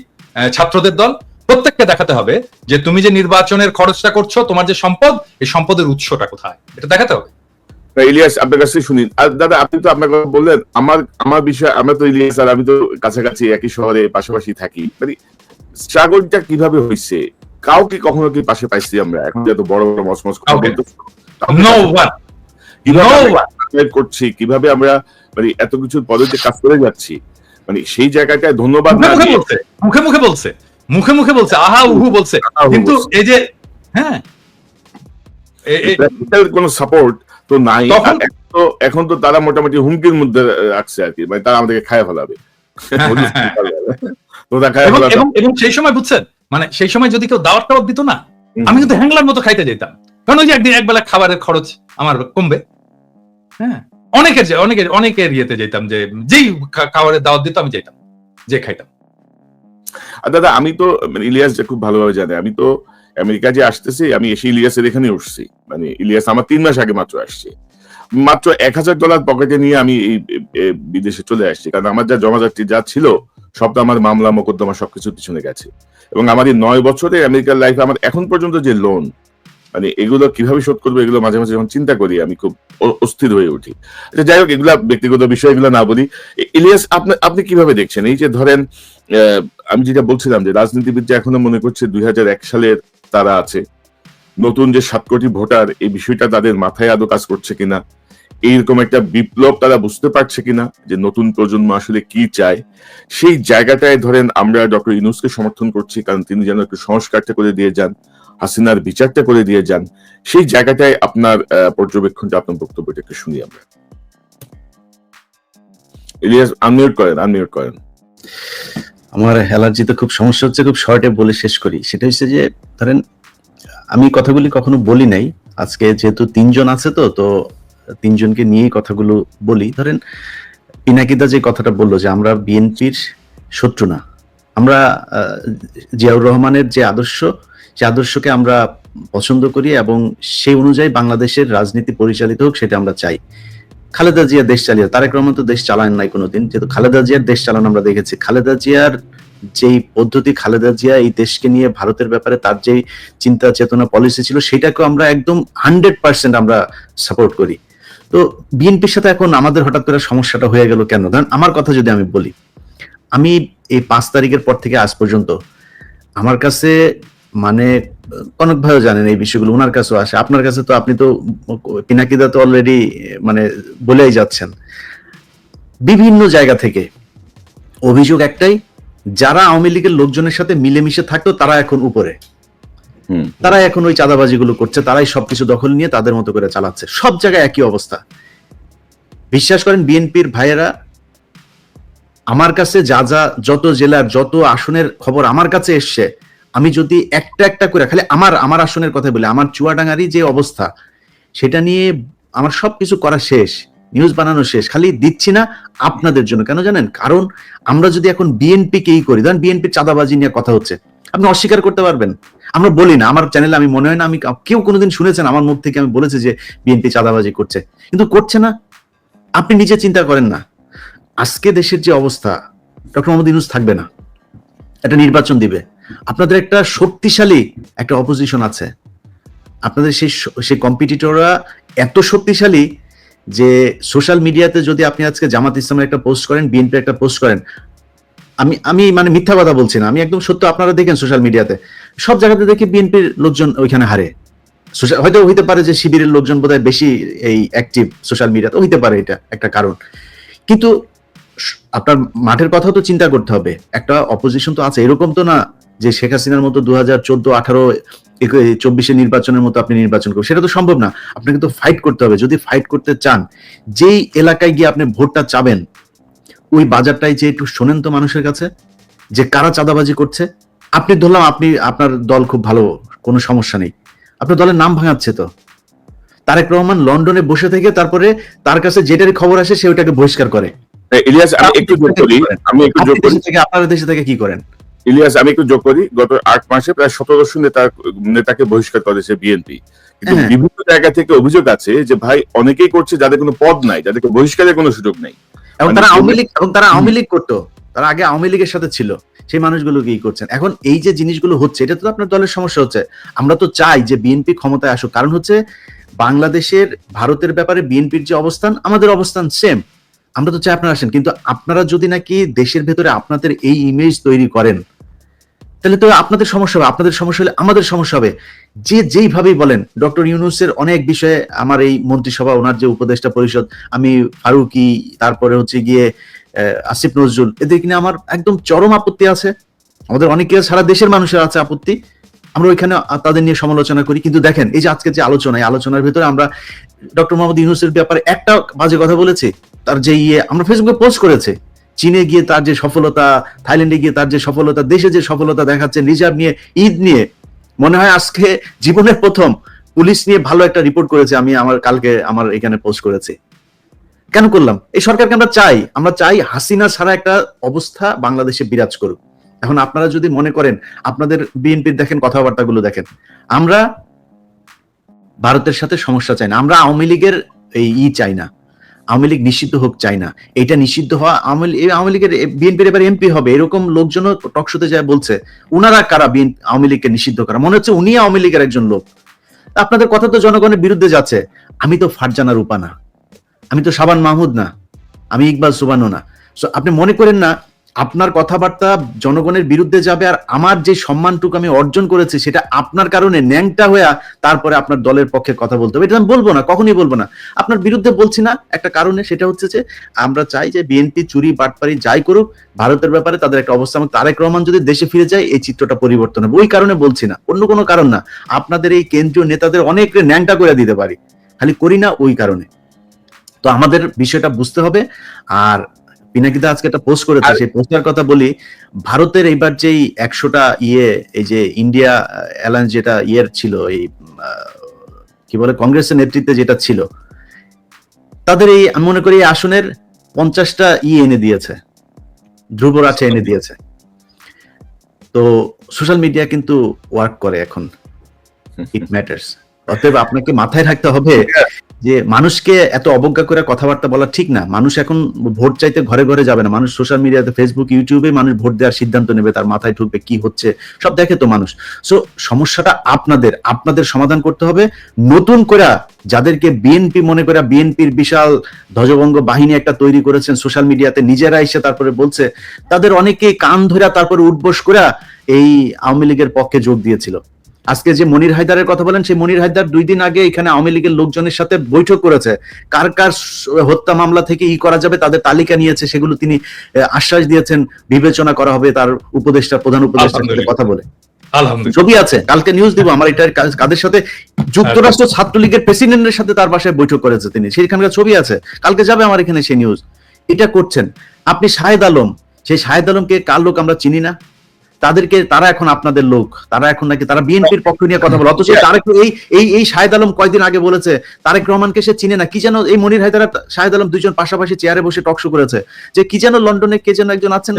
ছাত্রদের দল, প্রত্যেককে দেখাতে হবে যে তুমি যে নির্বাচনের খরচটা করছো, তোমার যে সম্পদ, এই সম্পদের উৎসটা কোথায়, এটা দেখাতে হবে। ইলিয়াস, আপনার কাছে শুনি। আর দাদা, আপনি তো আপনার কথা বললেন, আমার বিষয়, আমরা তো ইলিয়াস আর আমি তো কাছাকাছি একই শহরে পাশাপাশি থাকি, মানে স্ট্রাগলটা কিভাবে হয়েছে, কাউকে কখনো কি পাশে পাইছি আমরা? এখন যত বড় বড় মসমস কথা Okay. বলতেছি, নো ওয়ান, কিভাবে No আমরা collaborate করছি, কিভাবে আমরা মানে এত কিছুর পদ্ধতি কাজ করে যাচ্ছি, মানে সেই জায়গাটায় ধন্যবাদ না দিয়ে মুখে মুখে বলছে, আহা উহু বলছে, আহা উহু কিন্তু বলছে। এই যে, হ্যাঁ, এটার কোনো সাপোর্ট তো নাই। তখন- আর এখন তো তারা মোটামুটি হুমকির মধ্যে রাখছে আর কি, মানে তারা আমাদেরকে খায় ফেলাবে। তো তারা খায় এবং ফেলাবে। এবং এবং সেই সময় বুঝছেন, মানে সেই সময় যদি কেউ দাওয়াত টাওয়াত দিত না, আমি কিন্তু হ্যাংলার মতো খাইতে যেতাম, কারণ ওই যে একবেলা খাবারের খরচ আমার কমবে। হ্যাঁ, অনেকের ইয়েতে যেতাম, যে যেই খাবারের দাওয়াত দিত আমি যেতাম, যে খাইতাম। আর দাদা, আমি তো মানে ইলিয়াস যে খুব ভালোভাবে জানে, আমি তো আমেরিকা যে আসতেছি, আমি এসে ইলিয়াসের এখানে উঠছি। মানে ইলিয়াস আমার 3 মাস আগে মাত্র আসছে, মাত্র $1000 পকেটে নিয়ে আমি এই বিদেশে চলে আসছি, কারণ আমার যা জমাজাতি যা ছিল সব তো আমার মামলা মোকদ্দমা সবকিছু পিছনে গেছে। এবং আমার এই 9 বছরে আমেরিকার লাইফে আমার এখন পর্যন্ত যে লোন, মানে এগুলো কিভাবে শোধ করবো, এগুলো মাঝে মাঝে যখন চিন্তা করি আমি খুব অস্থির হয়ে উঠি। আচ্ছা, যাই হোক, এগুলা ব্যক্তিগত বিষয়, এগুলো না বলি। ইলিয়াস, আপনি কিভাবে দেখছেন এই যে ধরেন, আমি যেটা বলছিলাম যে রাজনীতিবিদরা এখনো মনে করছে 2001 সালের তারা আছে, নতুন যে 7 কোটি ভোটার, এই বিষয়টা তাদের মাথায় আদৌ কাজ করছে কিনা, এইরকম একটা বিপ্লব তারা বুঝতে পারছে কিনা যে নতুন প্রজন্ম আসলে কি চায়, সেই জায়গাটায় ধরেন আমরা ডক্টর ইউনূসকে সমর্থন করছি, কারণ তিনি যেন একটু সংস্কারটা করে দিয়ে যান, হাসিনার বিচারটা করে দিয়ে যান। সেই জায়গাটায় আপনার পর্যবেক্ষণটা, আপনার বক্তব্যটা একটু শুনি আমরা। ইলিয়াস, আনমিউট করেন। আমার অ্যালার্জিতে খুব সমস্যা হচ্ছে, খুব শর্টে বলে শেষ করি। সেটা হচ্ছে যে ধরেন, আমি কথাগুলি কখনো বলি নাই, আজকে যেহেতু 3 জন আছে, তো 3 জনকে নিয়েই কথাগুলো বলি। ধরেন, পিনাকিদা যে কথাটা বললো যে আমরা বিএনপির শত্রু না, আমরা জিয়াউর রহমানের যে আদর্শ, সে আদর্শকে আমরা পছন্দ করি এবং সেই অনুযায়ী বাংলাদেশের রাজনীতি পরিচালিত হোক, সেটা আমরা চাই। খালেদা জিয়া দেশ চালিয়ে, তারেক রহমান তো দেশ চালান নাই কোনোদিন, যেহেতু খালেদা জিয়ার দেশ চালানো আমরা দেখেছি। খালেদা জিয়ার যেই পদ্ধতি, খালেদা জিয়া এই দেশকে নিয়ে, ভারতের ব্যাপারে তার যেই চিন্তা চেতনা পলিসি ছিল, সেটাকে আমরা একদম 100% আমরা সাপোর্ট করি। তো বিএনপির সাথে এখন আমাদের হঠাৎ করে সমস্যাটা হয়ে গেল কেন? ধরেন আমার কথা যদি আমি বলি, আমি এই 5 তারিখের পর থেকে আজ পর্যন্ত আমার কাছে, মানে অনেক ভাবে জানেন এই বিষয়গুলো, ওনার কাছেও আসে, আপনার কাছে তো, আপনি তো পিনাকিদা তো অলরেডি মানে বলেই যাচ্ছেন, বিভিন্ন জায়গা থেকে অভিযোগ একটাই, যারা আওয়ামী লীগের লোকজনের সাথে মিলেমিশে থাকতো তারা এখন উপরে, তারা এখন ওই চাঁদাবাজিগুলো করছে, তারাই সবকিছু দখল নিয়ে তাদের মতো করে চালাচ্ছে। সব জায়গায় একই অবস্থা। বিশ্বাস করেন বিএনপির ভাইয়েরা, আমার কাছে যত জেলার যত আসনের খবর আমার কাছে এসছে, আমি যদি একটা একটা করে, খালি আমার আসনের কথা বলি, আমার চুয়াডাঙ্গারই যে অবস্থা, সেটা নিয়ে আমার সবকিছু করা শেষ, নিউজ বানানো শেষ, খালি দিচ্ছি না আপনাদের জন্য। কেন জানেন? কারণ আমরা যদি এখন বিএনপি কেই করি, ধরেন বিএনপির চাঁদাবাজি নিয়ে কথা হচ্ছে, আপনি অস্বীকার করতে পারবেন? আমরা বলি না, আমার চ্যানেলে আমি মনে হয় না আমি কেউ কোনোদিন শুনেছেন আমার মুখ থেকে আমি বলেছি যে বিএনপি চাঁদাবাজি করছে, কিন্তু করছে না। আপনি নিজে চিন্তা করেন না, আজকে দেশের যে অবস্থা, ডক্টর মোহাম্মদ ইউনূস থাকবে না, একটা নির্বাচন দিবে, আপনাদের একটা শক্তিশালী একটা অপোজিশন আছে, আপনাদের সেই কম্পিটিটররা এত শক্তিশালী যে সোশ্যাল মিডিয়াতে যদি আপনি আজকে জামাত ইসলামের একটা পোস্ট করেন, বিএনপির একটা পোস্ট করেন, আমি মানে মিথ্যা কথা বলছি না, আমি একদম সত্য। আপনারা দেখেন সোশ্যাল মিডিয়াতে সব জায়গাতে দেখি বিএনপির লোকজন ওইখানে হারে। হয়তো হইতে পারে যে শিবিরের লোকজন বোধহয় বেশি এই অ্যাক্টিভ সোশ্যাল মিডিয়াতে, হইতে পারে, এটা একটা কারণ। কিন্তু আপনার মাঠের কথা তো চিন্তা করতে হবে, একটা অপোজিশন তো আছে। এরকম তো না যে শেখ হাসিনার মতো 2014, 18, 24 নির্বাচনের মতো আপনি নির্বাচন করবেন, সেটা তো সম্ভব না। আপনাকে তো ফাইট করতে হবে। যদি ফাইট করতে চান, যেই এলাকায় গিয়ে আপনি ভোটটা চাবেন, ওই বাজারটাই যে একটু শোনেন তো মানুষের কাছে, যে কারা চাঁদাবাজি করছে। আপনি ধরলাম আপনি, আপনার দল খুব ভালো, কোনো সমস্যা নেই, আপনার দলের নাম ভাঙাচ্ছে তো। তারেক রহমান লন্ডনে বসে থেকে তারপরে তার কাছে যেটারই খবর আসে সে ওটাকে বহিষ্কার করে। ইলিয়াস, আমি একটু যোগ করি, আপনার দেশে থেকে কি করেন? ইলিয়াস, আমি একটু যোগ করি, গত 8 মাসে প্রায় 1700 নেতাকে বহিষ্কার করেছে বিএনপি। কিন্তু বিভিন্ন জায়গা থেকে অভিযোগ আছে যে ভাই অনেকেই করছে যাদের কোনো পদ নাই, যাদেরকে বহিষ্কারের কোনো সুযোগ নাই, এবং তারা আওয়ামী লীগ করতো, তারা আগে আওয়ামী লীগের সাথে ছিল, সেই মানুষগুলো কি করছেন এখন? এই যে জিনিসগুলো হচ্ছে, এটা তো আপনার দলের সমস্যা হচ্ছে। আমরা তো চাই যে বিএনপি ক্ষমতায় আসুক, কারণ হচ্ছে বাংলাদেশের ভারতের ব্যাপারে বিএনপির যে অবস্থান, আমাদের অবস্থান সেম। আমরা তো চাই আপনারা আসেন, কিন্তু আপনারা যদি নাকি দেশের ভেতরে আপনাদের এই ইমেজ তৈরি করেন, তাহলে তো আপনাদের সমস্যা হবে। আপনাদের সমস্যা হলে আমাদের সমস্যা হবে। যে যেইভাবেই বলেন, ডক্টর ইউনূসের অনেক বিষয়ে আমার এই মন্ত্রিসভা, ওনার যে উপদেষ্টা পরিষদ, আমি ফারুকি, তারপরে হচ্ছে গিয়ে আসিফ নজরুল, এদের কিনে আমার একদম চরম আপত্তি আছে। আমাদের অনেকে, সারা দেশের মানুষের আছে আপত্তি, আমরা ওইখানে তাদের নিয়ে সমালোচনা করি। কিন্তু দেখেন, এই যে আজকে যে আলোচনা, এই আলোচনার ভিতরে আমরা ডক্টর মোহাম্মদ ইউনূসের ব্যাপারে একটা বাজে কথা বলেছি। তার যে আমরা ফেসবুকে পোস্ট করেছে, চীনে গিয়ে তার যে সফলতা, থাইল্যান্ডে গিয়ে তার যে সফলতা, দেশে যে সফলতা দেখাচ্ছে, রিজার্ভ নিয়ে, ঈদ নিয়ে, মনে হয় আজকে জীবনের প্রথম পুলিশ নিয়ে ভালো একটা রিপোর্ট করেছে। আমি কালকে আমার এখানে পোস্ট করেছি। কেন করলাম? এই সরকারকে আমরা চাই হাসিনা ছাড়া একটা অবস্থা বাংলাদেশে বিরাজ করুক। এখন আপনারা যদি মনে করেন, আপনাদের বিএনপির দেখেন কথাবার্তাগুলো দেখেন, আমরা ভারতের সাথে সমস্যা চাই না, আমরা আওয়ামী লীগের চাই না, আওয়ামী লীগ নিষিদ্ধ হোক চাই না। এটা নিষিদ্ধ হওয়া, আওয়ামী লীগের বিএনপির এবার এমপি হবে, এরকম লোকজনও টকশোতে যায় বলছে। উনারা কারা আওয়ামী লীগকে নিষিদ্ধ করা? মনে হচ্ছে উনি আওয়ামী লীগের একজন লোক। আপনাদের কথা তো জনগণের বিরুদ্ধে যাচ্ছে। আমি তো ফারজানা রূপা না, আমি তো শাবান মাহমুদ না, আমি ইকবাল সুবানো না। আপনি মনে করেন না আপনার কথাবার্তা জনগণের বিরুদ্ধে যাবে, আর আমার যে সম্মানটুকু আমি অর্জন করেছি সেটা আপনার কারণে ন্যাংটা হয়ে তারপরে আপনার দলের পক্ষে কথা বলতে হবে, এটা আমি বলবো না, কখনই বলবো না। আপনার বিরুদ্ধে বলছি না একটা কারণে, সেটা হচ্ছে যে আমরা চাই যে বিএনপি চুরি বাটপারি যাই করুক, ভারতের ব্যাপারে তাদের একটা অবস্থা, এবং তারেক রহমান যদি দেশে ফিরে যায় এই চিত্রটা পরিবর্তন হবে। ওই কারণে বলছি না, অন্য কোনো কারণ না। আপনাদের এই কেন্দ্রীয় নেতাদের অনেক ন্যাংটা করে দিতে পারি, খালি করি না ওই কারণে। তো আমাদের বিষয়টা বুঝতে হবে। আর পিনাকিদা আজকে একটা পোস্ট করেছে, সেই পোস্টার কথা বলি। ভারতের এইবার যেই 100টা এই যে ইন্ডিয়া অ্যালায়েন্স যেটা ছিল, এই কি বলে, কংগ্রেসের নেতৃত্বে যেটা ছিল, তাদের এই আমি মনে করি আসনের 50টা এনে দিয়েছে, ধ্রুবরাঠে এনে দিয়েছে। তো সোশ্যাল মিডিয়া কিন্তু ওয়ার্ক করে এখন, ইট ম্যাটার্স। অতএব আপনাকে মাথায় রাখতে হবে যে মানুষকে এত অবজ্ঞা করে কথাবার্তা বলা ঠিক না। মানুষ এখন ভোট চাইতে ঘরে ঘরে যাবে না, মানুষ সোশ্যাল মিডিয়াতে, ফেসবুক, ইউটিউবে মানুষ ভোট দেওয়ার সিদ্ধান্ত নেবে, তার মাথায় ঢুকবে কি হচ্ছে সব দেখে তো মানুষ। সো সমস্যাটা আপনাদের সমাধান করতে হবে। নতুন করে যাদেরকে বিএনপি মনে করে, বিএনপির বিশাল ধ্বজভঙ্গ বাহিনী একটা তৈরি করেছেন সোশ্যাল মিডিয়াতে, নিজেরা এসে তারপরে বলছে, তাদের অনেকে কান ধরে তারপরে উঠবোস করে এই আওয়ামী লীগের পক্ষে যোগ দিয়েছিল। আজকে যে মনির হায়দারের কথা বলেন, সেই মনির হায়দার 2 দিন আগে এখানে আওয়ামী লীগের লোকজনের সাথে বৈঠক করেছে, কার কার হত্যা মামলা থেকে করা যাবে তাদের তালিকা নিয়েছে, সেগুলো তিনি আশ্বাস দিয়েছেন বিবেচনা করা হবে তার প্রধান উপদেষ্টার সাথে কথা বলে। ছবি আছে, কালকে নিউজ দিব আমার। এটার কাদের সাথে? যুক্তরাষ্ট্র ছাত্রলীগের প্রেসিডেন্টের সাথে তার বাসায় বৈঠক করেছে তিনি, সেখানকার ছবি আছে, কালকে যাবে আমার এখানে সেই নিউজ। এটা করছেন আপনি। শাহেদ আলম, সেই শাহেদ আলমকে কার লোক আমরা চিনি না, তারা এখন আপনাদের লোক, তারা এখন নাকি তারা বিএনপির পক্ষ নিয়ে কথা বলে। অথচ এই শাহেদ আলম কয়েকদিন আগে বলেছে তারেক রহমানকে সে চিনে না। কি যেন এই মনির হায়দার শাহেদ আলম দুইজন পাশাপাশি চেয়ারে বসে টকশো করেছে, যে কি যেন লন্ডনে কে যেন একজন আছেন,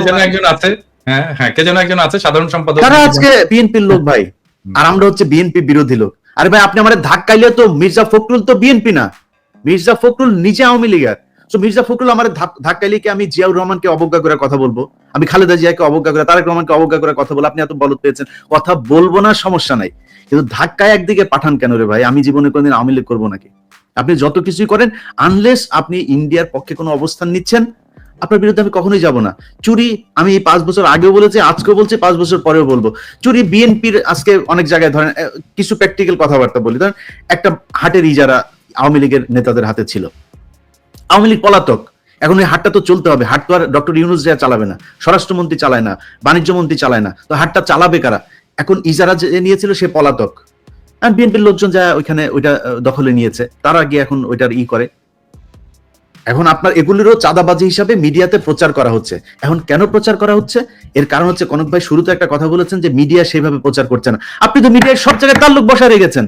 কে যেন একজন আছে সাধারণ সম্পাদক, তারা আজকে বিএনপির লোক ভাই, আর আমরা হচ্ছে বিএনপি বিরোধী লোক। আরে ভাই, আপনি আমাদের ধাক্কাইলে তো মির্জা ফখরুল তো বিএনপি না, মির্জা ফখরুল নিজে আওয়ামী লীগের। মির্জা ফখরুল আমার ধাক্কাইলে কি আমি জিয়াউর রহমানকে অবজ্ঞা করে কথা বলবো? আমি খালেদা জিয়াকে অবজ্ঞা করে, তারেক রহমানকে অবজ্ঞা করে কথা বলবো? আপনি এত বলদ পেয়েছেন, কথা বলবো না, সমস্যা নাই, কিন্তু ধাক্কায় একদিকে পাঠান কেন রে ভাই? আমি জীবনে কোনদিন আওয়ামী লীগ করবো নাকি? আপনি যত কিছুই করেন, আনলেস আপনি ইন্ডিয়ার পক্ষে কোনো অবস্থান নিচ্ছেন, আপনার বিরুদ্ধে আমি কখনোই যাব না। চুরি আমি 5 বছর আগেও বলেছি, আজকেও বলছি, 5 বছর পরেও বলবো। চুরি বিএনপির আজকে অনেক জায়গায় ধরেন কিছু প্র্যাকটিক্যাল কথাবার্তা বলি, ধরেন একটা হাটের ইজারা আওয়ামী লীগের নেতাদের হাতে ছিল, আওয়ামী লীগ পলাতক, এখন ওই হাটটা তো চলতে হবে, হাট তো আর ডক্টর ইউনূস যা চালাবে না, স্বরাষ্ট্রমন্ত্রী চালায় না, বাণিজ্য মন্ত্রী চালায় না, তো হাটটা চালাবে কারা? এখন ইজারা যে নিয়েছিল সে পলাতক, আর বিএনপির লোকজন যা ওইখানে ওইটা দখলে নিয়েছে, তারা গিয়ে এখন ওইটার করে। এখন আপনার এগুলিরও চাঁদাবাজি হিসাবে মিডিয়াতে প্রচার করা হচ্ছে। এখন কেন প্রচার করা হচ্ছে? এর কারণ হচ্ছে, কনক ভাই শুরুতে একটা কথা বলেছেন যে মিডিয়া সেভাবে প্রচার করছে না। আপনি তো মিডিয়ায় সব জায়গায় তার লোক বসায় রেখেছেন,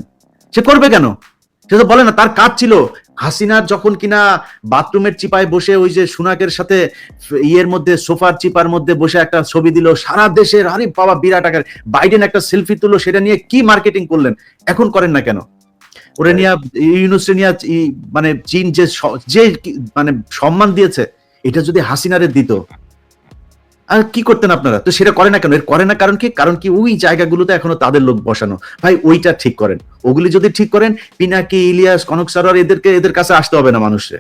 সে করবে কেন? সে তো বলে না, তার কাজ ছিল হাসিনার যখন কিনা বাথরুমের চিপায় বসে ওই যে সুনাকের সাথে ইয়ের মধ্যে সোফার চিপার মধ্যে বসে একটা ছবি দিল, সারা দেশের আরে বাবা বিরাট আকার, বাইডেন একটা সেলফি তুললো, সেটা নিয়ে কি মার্কেটিং করলেন, এখন করেন না কেন? ওরে নিয়ে ইউনুসে নিয়ে মানে চীন যে মানে সম্মান দিয়েছে, এটা যদি হাসিনারে দিত আর কি করতেন আপনারা? তো সেটা করে না কেন? এর করে না কারণ কি? কারণ কি ওই জায়গাগুলোতে এখনো তাদের লোক বসানো। ভাই ওইটা ঠিক করেন, ওগুলি যদি ঠিক করেন, পিনাকি, ইলিয়াস, কনক সারোয়ার এদের কাছে আসতে হবে না মানুষে।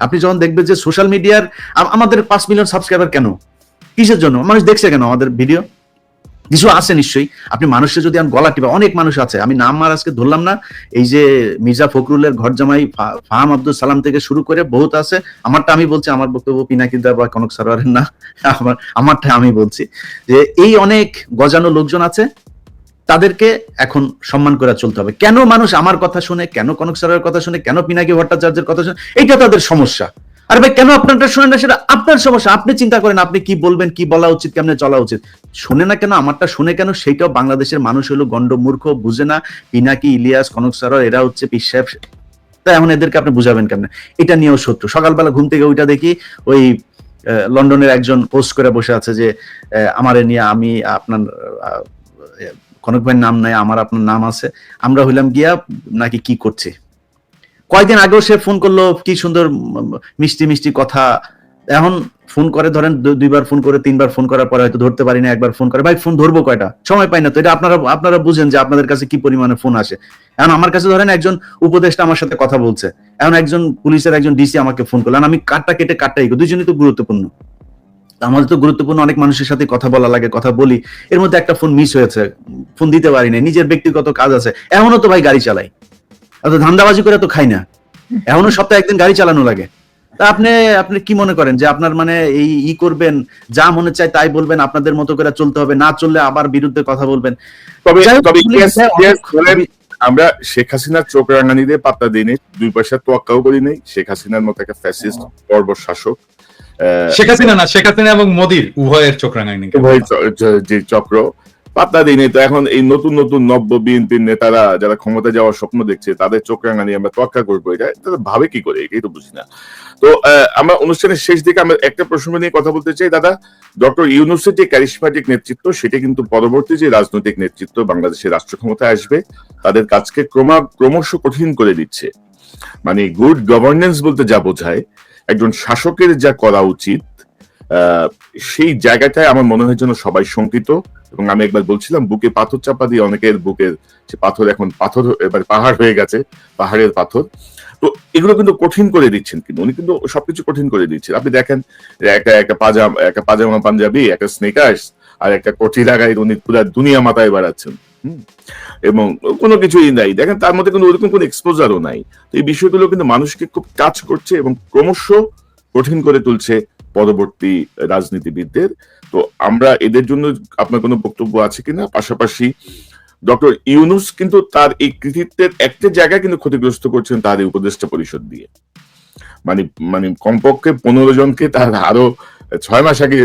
আপনি যখন দেখবেন যে সোশ্যাল মিডিয়ার আমাদের 5 মিলিয়ন সাবস্ক্রাইবার কেন, কিসের জন্য? মানুষ দেখছে কেন আমাদের ভিডিও? কিছু আছে নিশ্চয়ই। আপনি মানুষের যদি গলা টিপা, অনেক মানুষ আছে, আমি নাম আর আজকে ধরলাম না, এই যে মির্জা ফখরুলের ঘর জামাই ফাহাম আব্দুল সালাম থেকে শুরু করে বহুত আছে। আমারটা আমি বলছি, আমার বক্তব্য পিনাকিদা বা কনক সারোয়ারের না, আমারটা আমি বলছি যে এই অনেক গজানো লোকজন আছে, তাদেরকে এখন সম্মান করে চলতে হবে। কেন মানুষ আমার কথা শুনে, কেন কনক সারোয়ারের কথা শুনে, কেন পিনাকি ভট্টাচার্যের কথা শুনে, এইটা তাদের সমস্যা। আর ভাই কেন আপনারটা শুনেন না, সেটা আপনার সমস্যা। আপনি চিন্তা করেন আপনি কি বলবেন, কি বলা উচিত, কেমনে চলা উচিত। শুনে না কেন, আমারটা শুনে কেন, সেইটাও বাংলাদেশের মানুষ হলো গন্ড মূর্খ, বুঝে না। পিনাকি, ইলিয়াস, কনক সারোয়ার এরা হচ্ছে পীর সাহেব, তাই এখন এদেরকে আপনি বুঝাবেন কেমনে? এটা নিয়েও শত্রু। সকালবেলা ঘুম থেকে ওইটা দেখি, ওই লন্ডনের একজন পোস্ট করে বসে আছে যে আমারে নিয়ে, আমি আপনার কনক ভাইয়ের নাম নাই, আমার আপনার নাম আছে, আমরা হইলাম গিয়া নাকি কি করছি। কয়েকদিন আগেও সে ফোন করলো, কি সুন্দর মিষ্টি মিষ্টি কথা। এখন ফোন করে ধরেন 2বার ফোন করে, 3বার ফোন করার পরে হয়তো ধরতে পারি না, একবার ফোন করে, ভাই ফোন ধরবো কয়টা, সময় পাই না। তো এটা আপনারা বুঝেন যে আপনাদের কাছে কি পরিমাণে ফোন আসে। এখন আমার কাছে ধরেন একজন উপদেষ্টা আমার সাথে কথা বলছে, এখন একজন পুলিশের একজন ডিসি আমাকে ফোন করলেন, আমি কাটটা কেটে কাটটাই, দুজনই তো গুরুত্বপূর্ণ, আমাদের তো গুরুত্বপূর্ণ অনেক মানুষের সাথে কথা বলা লাগে, কথা বলি, এর মধ্যে একটা ফোন মিস হয়েছে, ফোন দিতে পারি না, নিজের ব্যক্তিগত কাজ আছে। এখনো তো ভাই গাড়ি চালাই, অত ধান্দাবাজি করে তো খাই না, এখনো সপ্তাহে একদিন গাড়ি চালানো লাগে। তা আপনি কি মনে করেন যে আপনার মানে এই করবেন, যা মনে চায় তাই বলবেন, আপনাদের মতো করে চলতে হবে, না চললে আবার বিরুদ্ধে কথা বলবেন? আমরা শেখ হাসিনার চোখ রাঙানি দিয়ে পাত্তা দিইনি, 2 পয়সা তোয়াক্কাও করি নাই। শেখ হাসিনার মতো একটা ফ্যাসিস্ট বর্বর শাসক, শেখ হাসিনা না, শেখ হাসিনা এবং মোদির উভয়ের চোখ রাঙায়নি, উভয় যে চক্র পাত্তা দিইনি। তো এখন এই নতুন নতুন নব্য বিএনপির নেতারা যারা ক্ষমতা যাওয়ার স্বপ্ন দেখছে, তাদের চোখ রাঙানি আমরা তোয়াক্কা করবো, এটা ভাবে কি করে, এটাই তো বুঝি না। তো আমরা অনুষ্ঠানের শেষ দিকে আমরা একটা প্রসঙ্গ নিয়ে কথা বলতে চাই দাদা। ডক্টর ইউনূসের যে ক্যারিসম্যাটিক নেতৃত্ব, সেটা কিন্তু পরবর্তী যে রাজনৈতিক নেতৃত্ব বাংলাদেশের রাষ্ট্র ক্ষমতায় আসবে, তাদের কাজকে ক্রমশ কঠিন করে দিচ্ছে। মানে গুড গভর্নেন্স বলতে যা বোঝায়, একজন শাসকের যা করা উচিত, সেই জায়গাটায় আমার মনে হয় যেন সবাই শঙ্কিত। এবং আমি একবার বলছিলাম, বুকে পাথর চাপা দিয়ে অনেকের বুকের যে পাথর এখন পাথর এবার পাহাড় হয়ে গেছে, পাহাড়ের পাথর। তো এগুলো কিন্তু কঠিন করে দিচ্ছেন, কিন্তু উনি কিন্তু সবকিছু কঠিন করে দিচ্ছেন। আপনি দেখেন একটা পাজামা পাঞ্জাবি, একটা স্নেকার্স আর একটা কোটি লাগাই উনি পুরো দুনিয়া মাথায় বাড়াচ্ছেন, এবং কোনো কিছুই নাই। দেখেন তার মধ্যে কিন্তু ওরকম কোনো এক্সপোজারও নাই। তো এই বিষয়গুলো কিন্তু মানুষকে খুব টাচ করছে এবং ক্রমশ কঠিন করে তুলছে পরবর্তী রাজনীতিবিদদের। তো আমরা এদের জন্য আপনার কোনো বক্তব্য আছে কিনা? পাশাপাশি ডক্টর ইউনূস কিন্তু তার এই কৃতিত্বের একটা জায়গায় কিন্তু ক্ষতিগ্রস্ত করছেন তার এই উপদেষ্টা পরিষদ দিয়ে। মানে কমপক্ষে 15 জনকে তার আরো 6 মাস আগে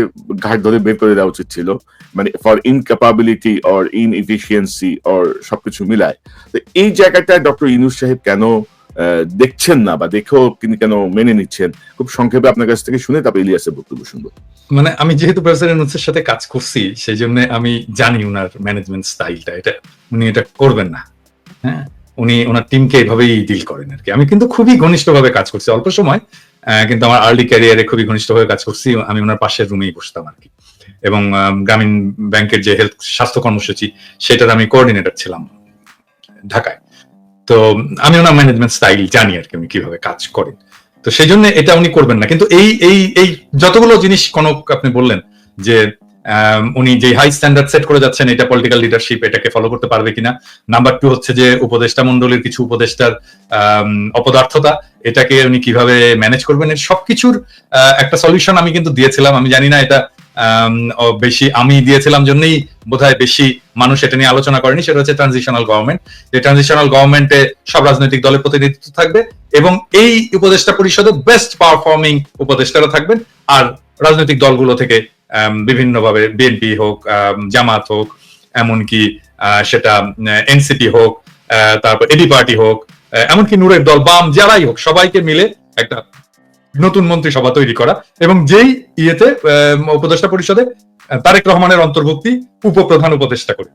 ঘাট ধরে বের করে দেওয়া উচিত ছিল, মানে ফর ইনক্যাপাবিলিটি অর ইনএফিসিয়েন্সি অর সবকিছু মিলায়। তো এই জায়গাটায় ডক্টর ইউনূস সাহেব কেন দেখছেন না, বা দেখেও তিনি কেন মেনে নিচ্ছেন? খুব সংক্ষেপে আপনার কাছ থেকে শুনে তারপর ইলিয়াসের বক্তব্য শুনবো। মানে আমি যেহেতু প্রফেসর ইউনূসের সাথে কাজ করছি, সেই জন্য আমি জানি উনার ম্যানেজমেন্ট স্টাইলটা, এটা উনি এটা করবেন না। হ্যাঁ, উনি ওনার টিমকে এভাবেই ডিল করেন আর কি। আমি কিন্তু খুবই ঘনিষ্ঠভাবে কাজ করছি, অল্প সময়, কিন্তু আমার আর্লি ক্যারিয়ারে খুবই ঘনিষ্ঠভাবে কাজ করছি। আমি ওনার পাশের রুমেই বসতাম আর কি, এবং গ্রামীণ ব্যাংকের যে হেলথ স্বাস্থ্য কর্মসূচি, সেটার আমি কোঅর্ডিনেটর ছিলাম ঢাকায়। তো আমি ওনার ম্যানেজমেন্ট স্টাইল জানি আর কি, উনি কিভাবে কাজ করেন। তো সেই জন্য এটা উনি করবেন না। কিন্তু এই এই এই যতগুলো জিনিস কনক আপনি বললেন যে উনি যে হাই স্ট্যান্ডার্ড সেট করে যাচ্ছেন, এটা পলিটিক্যাল লিডারশিপ এটাকে ফলো করতে পারবে কিনা। নাম্বার 2 হচ্ছে যে উপদেষ্টা মন্ডলীর কিছু উপদেষ্টার অপদার্থতা, এটাকে উনি কিভাবে ম্যানেজ করবেন, এর সবকিছুর একটা সলিউশন আমি কিন্তু দিয়েছিলাম। আমি জানি না এটা বেশি আমি দিয়েছিলাম জন্যই বোধহয় বেশি মানুষ এটা নিয়ে আলোচনা করেনি। সেটা হচ্ছে ট্রানজিশনাল গভর্নমেন্ট। যে ট্রানজিশনাল গভর্নমেন্টে সব রাজনৈতিক দলের প্রতিনিধিত্ব থাকবে এবং এই উপদেষ্টা পরিষদে বেস্ট পারফর্মিং উপদেষ্টারা থাকবেন, আর রাজনৈতিক দলগুলো থেকে বিভিন্নভাবে বিএনপি হোক, জামাত হোক, এমনকি সেটা এনসিপি হোক, তারপর এডি পার্টি হোক, এমনকি নূরের দল, বাম, যারাই হোক, সবাইকে মিলে একটা নতুন মন্ত্রিসভা তৈরি করা এবং যেই ইয়েতে উপদেষ্টা পরিষদে তারেক রহমানের অন্তর্ভুক্তি উপপ্রধান উপদেষ্টা করে।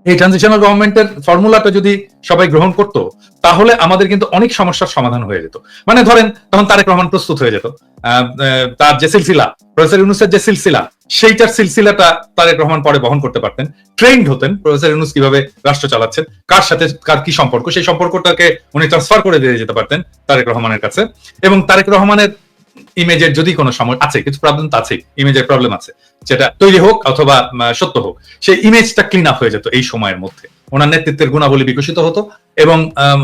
এই ট্রানজিশনাল গভর্নমেন্টের ফর্মুলাটা যদি সবাই গ্রহণ করত, তাহলে আমাদের কিন্তু অনেক সমস্যার সমাধান হয়ে যেত। মানে ধরেন তখন তারেক রহমান প্রস্তুত হয়ে যেত, তার যে সিলসিলা, প্রফেসর ইউনূসের যে সিলসিলা, সেইটার সিলসিলাটা তারেক রহমান পরে বহন করতে পারতেন। ট্রেন্ড হতেন প্রফেসর ইউনূস কিভাবে রাষ্ট্র চালাচ্ছেন, কার সাথে কার কি সম্পর্ক, সেই সম্পর্কটাকে উনি ট্রান্সফার করে দিয়ে যেতে পারতেন তারেক রহমানের কাছে। এবং তারেক রহমানের ইমেজের যদি কোনো সমস্যা আছে, কিছু প্রবলেম তো আছে, ইমেজের প্রবলেম আছে, যেটা তৈরি হোক অথবা সত্য হোক, সেই ইমেজটা ক্লিন আপ হয়ে যেত এই সময়ের মধ্যে। ওনার নেতৃত্বের গুণাবলী বিকশিত হতো এবং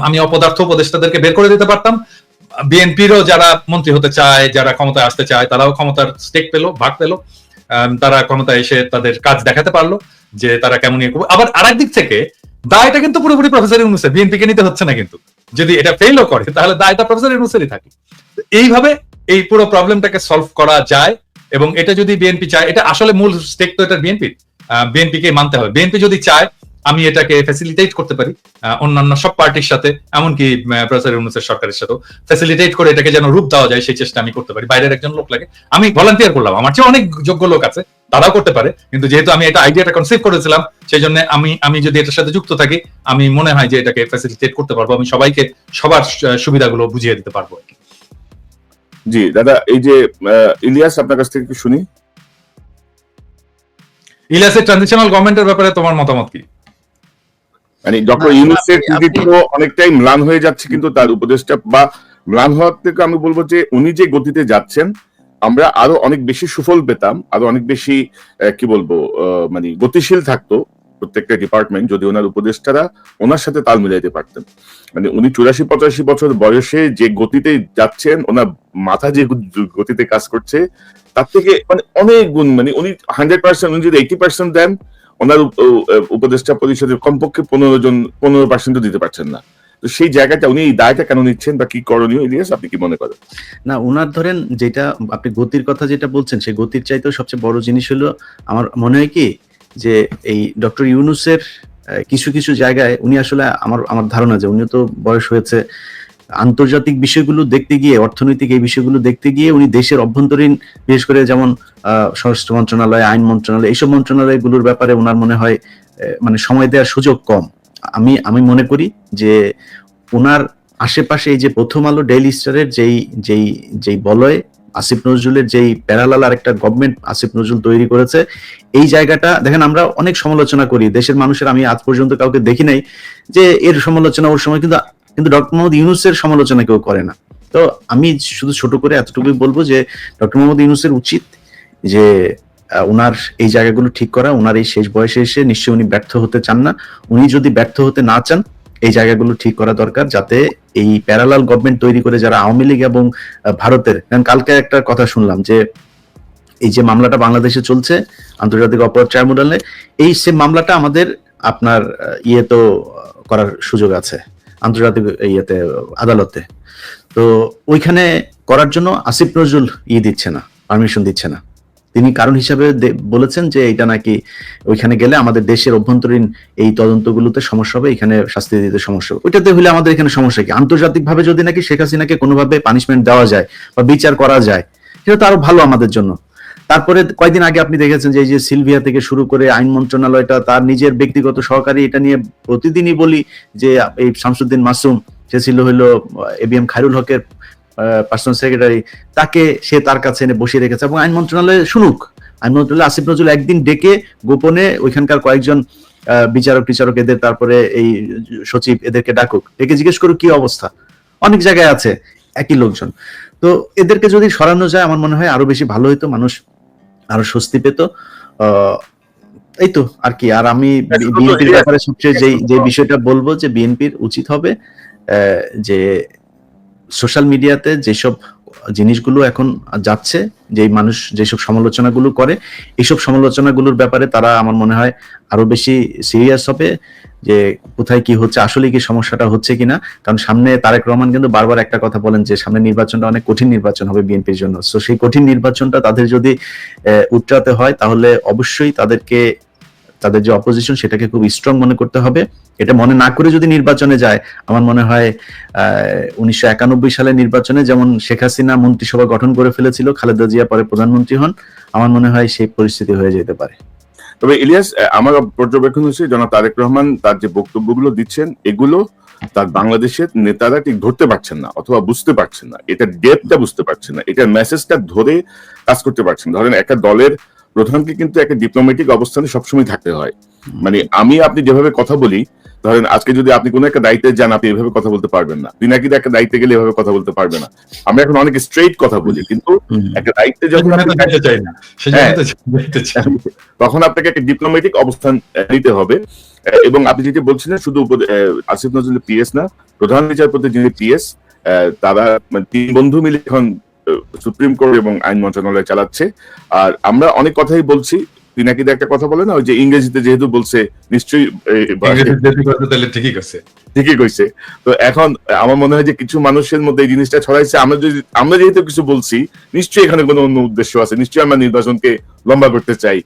আমি অপদার্থ উপদেষ্টাদেরকে বের করে দিতে পারতাম। বিএনপিরও যারা মন্ত্রী হতে চায়, যারা ক্ষমতায় আসতে চায়, তারাও ক্ষমতার স্টেক পেলো, ভাগ পেলো, তারা ক্ষমতায় এসে তাদের কাজ দেখাতে পারলো যে তারা কেমন ইয়ে করবে। আবার আরেক দিক থেকে দায়টা কিন্তু পুরোপুরি প্রফেসর ইউনূসের, বিএনপি কে নিতে হচ্ছে না। কিন্তু যদি এটা ফেলও করে তাহলে দায়টা প্রফেসর ইউনূসেরই থাকে। এইভাবে এই পুরো প্রবলেমটাকে সলভ করা যায় এবং এটা যদি বিএনপি চায়, এটা আসলে মূল স্টেক তো এটা বিএনপির, বিএনপিকে মানতে হবে। বিএনপি যদি চায় আমি এটাকে ফ্যাসিলিটেট করতে পারি অন্যান্য সব পার্টির সাথে, এমনকি প্রফেসর ইউনূসের সরকারের সাথেও ফ্যাসিলিটেট করে এটাকে যেন রূপ দেওয়া যায়, সেই চেষ্টা আমি করতে পারি। বাইরের একজন লোক লাগে, আমি ভলান্টিয়ার করলাম, আমার চেয়ে অনেক যোগ্য লোক আছে, তারাও করতে পারে। কিন্তু যেহেতু আমি এটা আইডিয়াটা কনসেপ্ট করেছিলাম, সেই জন্য আমি যদি এটার সাথে যুক্ত থাকি, আমি মনে হয় যে এটাকে ফ্যাসিলিটেট করতে পারবো, আমি সবাইকে সবার সুবিধাগুলো বুঝিয়ে দিতে পারবো। জি দাদা, এই যে ইলিয়াস, আপনার কাছ থেকে একটু শুনি। ইলিয়াসের ট্রানজিশনাল গভর্নমেন্টের ব্যাপারে তোমার মতামত কি? মানে ডক্টর ইউনূসের কৃতিত্ব অনেকটাই ম্লান হয়ে যাচ্ছে, কিন্তু তার উপদেষ্টা বা ম্লান হওয়ার থেকে আমি বলবো যে উনি যে গতিতে যাচ্ছেন, আমরা আরো অনেক বেশি সুফল পেতাম, আরো অনেক বেশি কি বলবো মানে গতিশীল থাকতো প্রত্যেকটা ডিপার্টমেন্ট, যদি ওনার উপদেষ্টারা ওনার সাথে তাল মিলাইতে পারতেন। মানে উনি 84-85 বছর বয়সে যে গতিতে যাচ্ছেন, ওনার মাথা যে গতিতে কাজ করছে, তার থেকে মানে অনেক গুণ, মানে উনি 100%, উনি যদি 80% দেন, ওনার উপদেষ্টা পরিষদের কমপক্ষে 15% দিতে পারছেন না। তো সেই জায়গাটা উনি এই দায়টা কেন নিচ্ছেন বা কি করণীয়, ইলিয়াস আপনি কি মনে করেন? না, উনার ধরেন যেটা আপনি গতির কথা যেটা বলছেন, সেই গতির চাইতেও সবচেয়ে বড় জিনিস হলো আমার মনে হয় কি, যে এই ডক্টর ইউনূসের কিছু কিছু জায়গায় উনি আসলে আমার ধারণা যে উনি তো বয়স হয়েছে, আন্তর্জাতিক বিষয়গুলো দেখতে গিয়ে, অর্থনৈতিক এই বিষয়গুলো দেখতে গিয়ে উনি দেশের অভ্যন্তরীণ, বিশেষ করে যেমন স্বরাষ্ট্র মন্ত্রণালয়, আইন মন্ত্রণালয়, এইসব মন্ত্রণালয়গুলোর ব্যাপারে ওনার মনে হয় মানে সময় দেওয়ার সুযোগ কম। আমি মনে করি যে ওনার আশেপাশে এই যে প্রথম আলো, ডেইলি স্টারের যেই বলয়, আসিফ নজরুলের যেই প্যারালাল আর একটা গভর্নমেন্ট আসিফ নজরুল তৈরি করেছে, এই জায়গাটা দেখেন, আমরা অনেক সমালোচনা করি দেশের মানুষের, আমি আজ পর্যন্ত কাউকে দেখি নাই যে এর সমালোচনা ওর সময়, কিন্তু ডক্টর মোহাম্মদ ইউনূসের সমালোচনা কেউ করে না। তো আমি শুধু ছোট করে এতটুকুই বলবো যে ডক্টর মোহাম্মদ ইউনূসের উচিত যে ওনার এই জায়গাগুলো ঠিক করা। ওনার এই শেষ বয়সে এসে নিশ্চয়ই উনি ব্যর্থ হতে চান না। উনি যদি ব্যর্থ হতে না চান, এই জায়গাগুলো ঠিক করা দরকার, যাতে এই প্যারালাল গভর্নমেন্ট তৈরি করে যারা আওয়ামী লীগ এবং ভারতের, কারণ কালকে একটা কথা শুনলাম যে এই যে মামলাটা বাংলাদেশে চলছে আন্তর্জাতিক অপরাধ ট্রাইব্যুনালে, এই সে মামলাটা আমাদের আপনার তো করার সুযোগ আছে আন্তর্জাতিক আদালতে। তো ওইখানে করার জন্য আসিফ নজরুল দিচ্ছে না, পারমিশন দিচ্ছে না। তিনি কারণ হিসাবে বলেছেন যে এটা নাকি ওইখানে গেলে আমাদের দেশের অভ্যন্তরীণ এই তদন্তগুলোতে সমস্যা হবে, এখানে শাস্তি দিতে সমস্যা হবে। ওইটাতে হলে আমাদের এখানে সমস্যা কি? আন্তর্জাতিক ভাবে যদি নাকি শেখ হাসিনাকে কোনোভাবে পানিশমেন্ট দেওয়া যায় বা বিচার করা যায়, সেটা তো আরো ভালো আমাদের জন্য। তারপরে কয়েকদিন আগে আপনি দেখেছেন যে এই যে সিলভিয়া থেকে শুরু করে আইন মন্ত্রণালয়টা, তার নিজের ব্যক্তিগত সহকারী, এটা নিয়ে প্রতিদিনই বলি যে এই শামসুদ্দিন মাসুম, সে ছিল হইলো এবিএম খায়রুল হকের পার্সোনাল সেক্রেটারি, তাকে সে তার কাছে এনে বসিয়ে রেখেছে এবং আইন মন্ত্রণালয়ে শুনুক। আইন মন্ত্রণালয়ে আসিফ নজরুল একদিন ডেকে গোপনে ওইখানকার কয়েকজন বিচারক টিচারক এদের, তারপরে এই সচিব এদেরকে ডাকুক, ডেকে জিজ্ঞেস করুক কি অবস্থা। অনেক জায়গায় আছে একই লোকজন। তো এদেরকে যদি সরানো যায় আমার মনে হয় আরো বেশি ভালো হতো, মানুষ আরো স্বস্তি পেত। এই তো আর কি। আর আমি বিএনপির ব্যাপারে সবচেয়ে যে বিষয়টা বলবো যে বিএনপির উচিত হবে যে সোশ্যাল মিডিয়াতে যেসব জিনিসগুলো এখন যাচ্ছে, যে মানুষ যেসব সমালোচনাগুলো করে, এইসব সমালোচনাগুলোর ব্যাপারে তারা আমার মনে হয় আরো বেশি সিরিয়াস হবে যে কোথায় কি হচ্ছে, আসলে কি সমস্যাটা হচ্ছে কিনা। কারণ সামনে তারেক রহমান কিন্তু বারবার একটা কথা বলেন যে সামনে নির্বাচনটা অনেক কঠিন নির্বাচন হবে বিএনপির জন্য। সো সেই কঠিন নির্বাচনটা তাদের যদি উতরাতে হয় তাহলে অবশ্যই তাদের যে অপোজিশন সেটাকে খুব স্ট্রং মনে করতে হবে। এটা মনে না করে যদি নির্বাচনে যায়, আমার মনে হয় 1991 সালের নির্বাচনে যেমন শেখ হাসিনা মন্ত্রিসভা গঠন করে ফেলেছিল, খালেদা জিয়া পরে প্রধানমন্ত্রী হন, আমার মনে হয় সেই পরিস্থিতি হয়ে যেতে পারে। তবে ইলিয়াস, আমার পর্যবেক্ষণ হচ্ছে জনাব তারেক রহমান তার যে বক্তব্যগুলো দিচ্ছেন এগুলো তার বাংলাদেশের নেতারা ঠিক ধরতে পারছেন না অথবা বুঝতে পারছেন না, এটা ডেপটা বুঝতে পারছেন না, এটার মেসেজটা ধরে কাজ করতে পারছেন। ধরেন একটা দলের প্রধানকে কিন্তু একটা ডিপ্লোম্যাটিক অবস্থানে সবসময় থাকতে হয়। মানে আপনি যেভাবে কথা বলি, ধরেন আজকে যদি আপনি কোনো একটা দায়িত্বে যান, আপনি এভাবে কথা বলতে পারবেন না। পিনাকিতে একটা দায়িত্বে গেলে এভাবে কথা বলতে পারবে না। আমরা এখন অনেক স্ট্রেইট কথা বলি, কিন্তু একটা দায়িত্বে যখন আপনি চাই না, তখন আপনাকে একটা ডিপ্লোম্যাটিক অবস্থান নিতে হবে। এবং আপনি যেটা বলছিলেন, শুধু আসিফ নজরুল পিএস না, প্রধান বিচারপতি যিনি পিএস, তারা তিন বন্ধু মিলে এখন সুপ্রিম কোর্ট এবং আইন মন্ত্রণালয় চালাচ্ছে। আর আমরা অনেক কথাই বলছি, পিনাকিতে একটা কথা বলে না, ওই যে ইংরেজিতে যেহেতু বলছে নিশ্চয়ই ঠিকই কইছে। তো এখন আমার মনে হয় যে কিছু মানুষের মধ্যে এই জিনিসটা ছড়াইছে, আমরা যেহেতু কিছু বলছি, নিশ্চয়ই এখানে কোনো অন্য উদ্দেশ্য আছে, নিশ্চয়ই আমরা নির্বাচনকে লম্বা করতে চাই,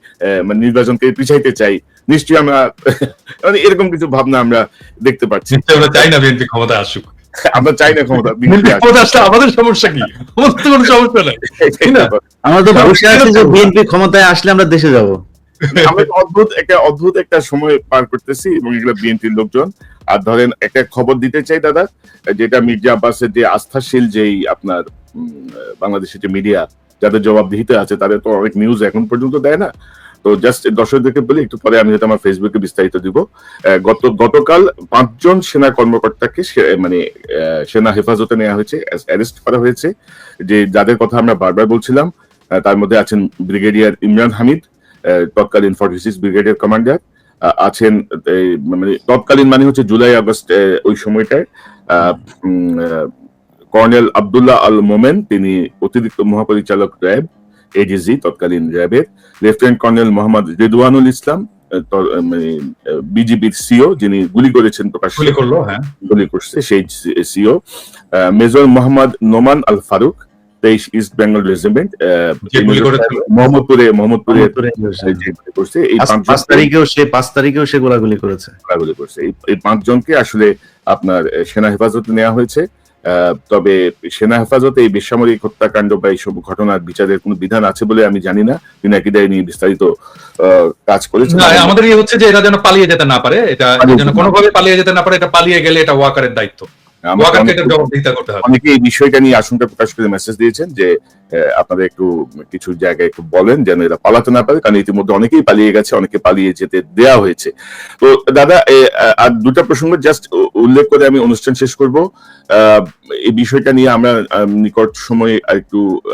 মানে নির্বাচনকে পিছাইতে চাই, নিশ্চয়ই আমরা মানে এরকম কিছু ভাবনা আমরা দেখতে পাচ্ছি। আমরা চাই না বিএনপি ক্ষমতা আসুক, আমরা চাই না ক্ষমতা আমাদের সমস্যা কি? আমাদের তো কোনো সমস্যা নাই, আমরা তো বসে আছি যে বিএনপি ক্ষমতায় আসলে আমরা দেশে যাব। আমরা অদ্ভুত একটা সময় পার করতেছি এবং এগুলো বিএনপির লোকজন। আর ধরেন একটা খবর দিতে চাই দাদা, যেটা মির্জা আব্বাসের যে আস্থাশীল যেই আপনার বাংলাদেশের যে মিডিয়া যাদের জবাবদিহিতে আছে, তাদের তো অনেক নিউজ এখন পর্যন্ত দেয় না। তো জাস্ট দর্শকদেরকে বলি, একটু পরে আমি হয়তো আমার ফেসবুকে বিস্তারিত দিব। গতকাল 5 জন সেনা কর্মকর্তাকে মানে সেনা হেফাজতে নেওয়া হয়েছে, অ্যারেস্ট করা হয়েছে। যে যাদের কথা আমরা বারবার বলছিলাম, তার মধ্যে আছেন ব্রিগেডিয়ার ইমরান হামিদ, তৎকালীন 46 ব্রিগেডের কমান্ডার, আছেন মানে তৎকালীন মানে হচ্ছে জুলাই আগস্ট ওই সময়টায় কর্নেল আব্দুল্লাহ আল মোমেন, তিনি অতিরিক্ত মহাপরিচালক র্যাব, এডিজি তৎকালীন র্যাবের, লেফটেন্যান্ট কর্নেল মোহাম্মদ রিদওয়ানুল ইসলাম, বিজিবির সিও, যিনি গুলি করেছেন, গুলি করছে সেই CO, major Mohammad Noman Al Faruk, 23 east Bengal regiment, মোহাম্মদপুরে করছে। এই 5 তারিখেও সে গোলাগুলি করেছে। এই 5 জনকে আসলে আপনার সেনা হেফাজতে নেওয়া হয়েছে। তবে সেনা হেফাজতে এই বেসামরিক হত্যাকাণ্ড বা এইসব ঘটনার বিচারের কোন বিধান আছে বলে আমি জানি না। পিনাকিদায় নিয়ে বিস্তারিত কাজ করেছে। আমাদের ইয়ে হচ্ছে যে এরা যেন পালিয়ে যেতে না পারে, এটা যেন কোনোভাবে পালিয়ে যেতে না পারে, এটা পালিয়ে গেলে এটা ওয়াকারের দায়িত্ব। অনেকে এই বিষয়টা নিয়ে আশঙ্কা প্রকাশ করে মেসেজ দিয়েছেন যে আপনারা একটু কিছু জায়গায় একটু বলেন যেন এরা পালাতে না পারে, কারণ ইতিমধ্যে অনেকেই পালিয়ে গেছে, অনেকে পালিয়ে যেতে দেয়া হয়েছে। তো দাদা, আর দুটা প্রসঙ্গ জাস্ট উল্লেখ করে আমি অনুষ্ঠান শেষ করব। এই বিষয়টা নিয়ে আমরা নিকট সময়ে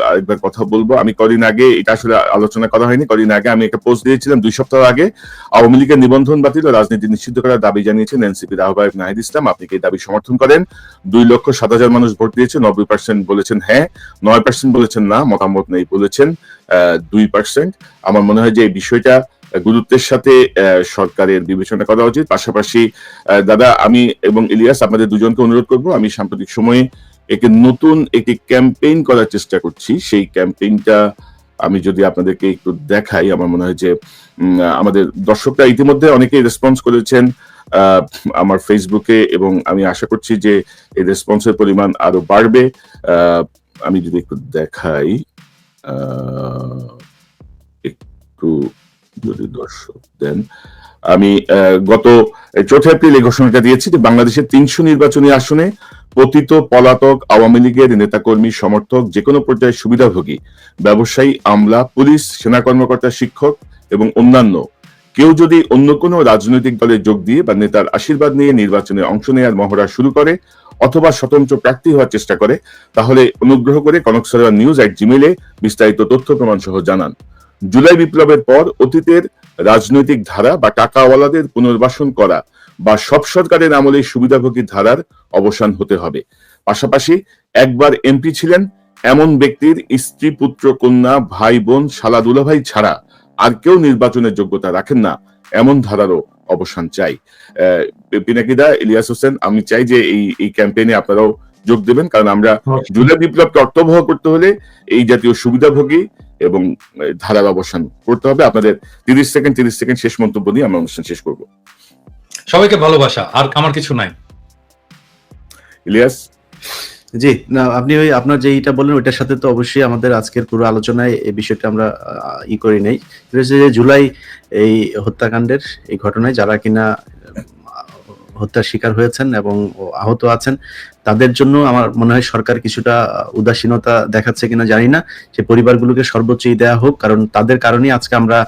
আরেকবার কথা বলবো। আমি কদিন আগে, এটা আসলে আলোচনা করা হয়নি, কদিন আগে আমি একটা পোস্ট দিয়েছিলাম, 2 সপ্তাহ আগে, আওয়ামী লীগের নিবন্ধন বাতিল ও রাজনীতি নিষিদ্ধ করার দাবি জানিয়েছেন এনসিপির আহ্বায়ক নাহিদ ইসলাম। আপনি কি এই দাবি সমর্থন করেন? 2,07,000 মানুষ ভোট দিয়েছে, 90% বলেছেন হ্যাঁ, 9% বলেছেন না, মতামত নেই বলেছেন 2%। আমার মনে হয় যে এই বিষয়টা গুরুত্বের সাথে সরকারের বিবেচনা করা উচিত। পাশাপাশি দাদা, আমি এবং ইলিয়াস আপনাদের দুজনকে অনুরোধ করব, আমি সাম্প্রতিক সময়ে নতুন একটি ক্যাম্পেইন করার চেষ্টা করছি। সেই ক্যাম্পেইনটা আমি যদি আপনাদেরকে একটু দেখাই, আমার মনে হয় যে আমাদের দর্শকরা ইতিমধ্যে অনেকেই রেসপন্স করেছেন আমার ফেসবুকে, এবং আমি আশা করছি যে এই রেসপন্সের পরিমাণ আরো বাড়বে। আমি যদি একটু দেখাই, একটু যদি দর্শক দেন, আমি গত 4 এপ্রিল এই ঘোষণাটা দিয়েছি যে বাংলাদেশের 300 নির্বাচনী আসনে পতিত পলাতক আওয়ামী লীগের নেতাকর্মী, সমর্থক, যে কোনো পর্যায়ে সুবিধাভোগী ব্যবসায়ী, আমলা, পুলিশ, সেনা কর্মকর্তা, শিক্ষক এবং অন্যান্য কেউ যদি অন্য কোনো রাজনৈতিক দলে যোগ দিয়ে বা নেতার আশীর্বাদ নিয়ে নির্বাচনে অংশ নেওয়ার মহড়া শুরু করে, অথবা স্বতন্ত্র প্রার্থী হওয়ার চেষ্টা করে, তাহলে অনুগ্রহ করে কনকসারোয়ার@gmail-এ বিস্তারিত তথ্য প্রমাণ সহ জানান। জুলাই বিপ্লবের পর অতীতের রাজনৈতিক ধারা বা টাকাওয়ালাদের পুনর্বাসন করা বা সব সরকারের আমলে সুবিধাভোগী ধারার অবসান হতে হবে। পাশাপাশি একবার এমপি ছিলেন এমন ব্যক্তির স্ত্রী, পুত্র, কন্যা, ভাই, বোন, শালা, দুলাভাই ছাড়া আর কেউ নির্বাচনের যোগ্যতা রাখেন না এমন ধারারও অবসান চাই। পিনাকিদা, ইলিয়াস হোসেন, আমি চাই যে এই ক্যাম্পেইনে আপনারাও যোগ দেবেন, কারণ আমরা জুলাই বিপ্লবকে অর্থবহ করতে হলে এই জাতীয় সুবিধাভোগী এবং ধারার অবসান করতে হবে। আপনাদের 30 সেকেন্ড শেষ মন্তব্য দিয়ে আমরা অনুষ্ঠান শেষ করব। সবাইকে ভালোবাসা, আর আমার কিছু নাই। ইলিয়াস? জি, না আপনি ওই আপনার যে এইটা বললেন ওইটার সাথে তো অবশ্যই আমাদের আজকের পুরো আলোচনায় এই বিষয়টা আমরা করি নাই। জুলাই এই হত্যাকাণ্ডের এই ঘটনায় যারা কিনা হত্যার শিকার হয়েছেন এবং আহত আছেন, তাদের জন্য আমার মনে হয় সরকার কিছুটা উদাসীনতা দেখাচ্ছে কিনা জানি না। যে পরিবারগুলোকে সর্বোচ্চই দেয়া হোক, কারণ তাদের কারণেই আজকে আমরা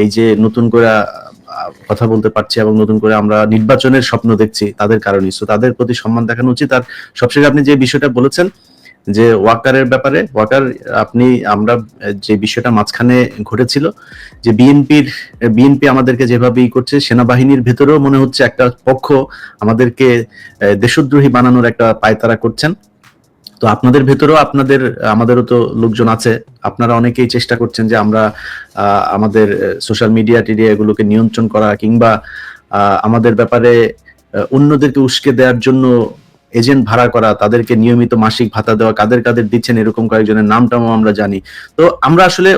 এই যে নতুন করে কথা বলতে পারছি এবং নতুন করে আমরা নির্বাচনের স্বপ্ন দেখছি, তাদের কারণেই। সো তাদের প্রতি সম্মান দেখানো উচিত। আর সবশেষে আপনি যে বিষয়টা বলেছেন যে ওয়াকারের ব্যাপারে, আমরা যে বিষয়টা মাঝখানে ঘটেছিল যে বিএনপি আমাদেরকে যেভাবে করছে, সেনাবাহিনীর ভেতরেও মনে হচ্ছে একটা পক্ষ আমাদেরকে দেশদ্রোহী বানানোর একটা পায়তারা করছেন। তো আপনাদের ভেতরেও আমাদেরও তো লোকজন আছে, আপনারা অনেকেই চেষ্টা করছেন যে আমরা আমাদের সোশ্যাল মিডিয়া এগুলোকে নিয়ন্ত্রণ করা কিংবা আমাদের ব্যাপারে অন্যদেরকে উস্কে দেওয়ার জন্য এজেন্ট ভাড়া করা, তাদেরকে নিয়মিত মাসিক ভাতা দেওয়া, কাদের দিচ্ছেন এরকম কয়েকজনের নামটাও আমরা জানি। তো আমরা আসলে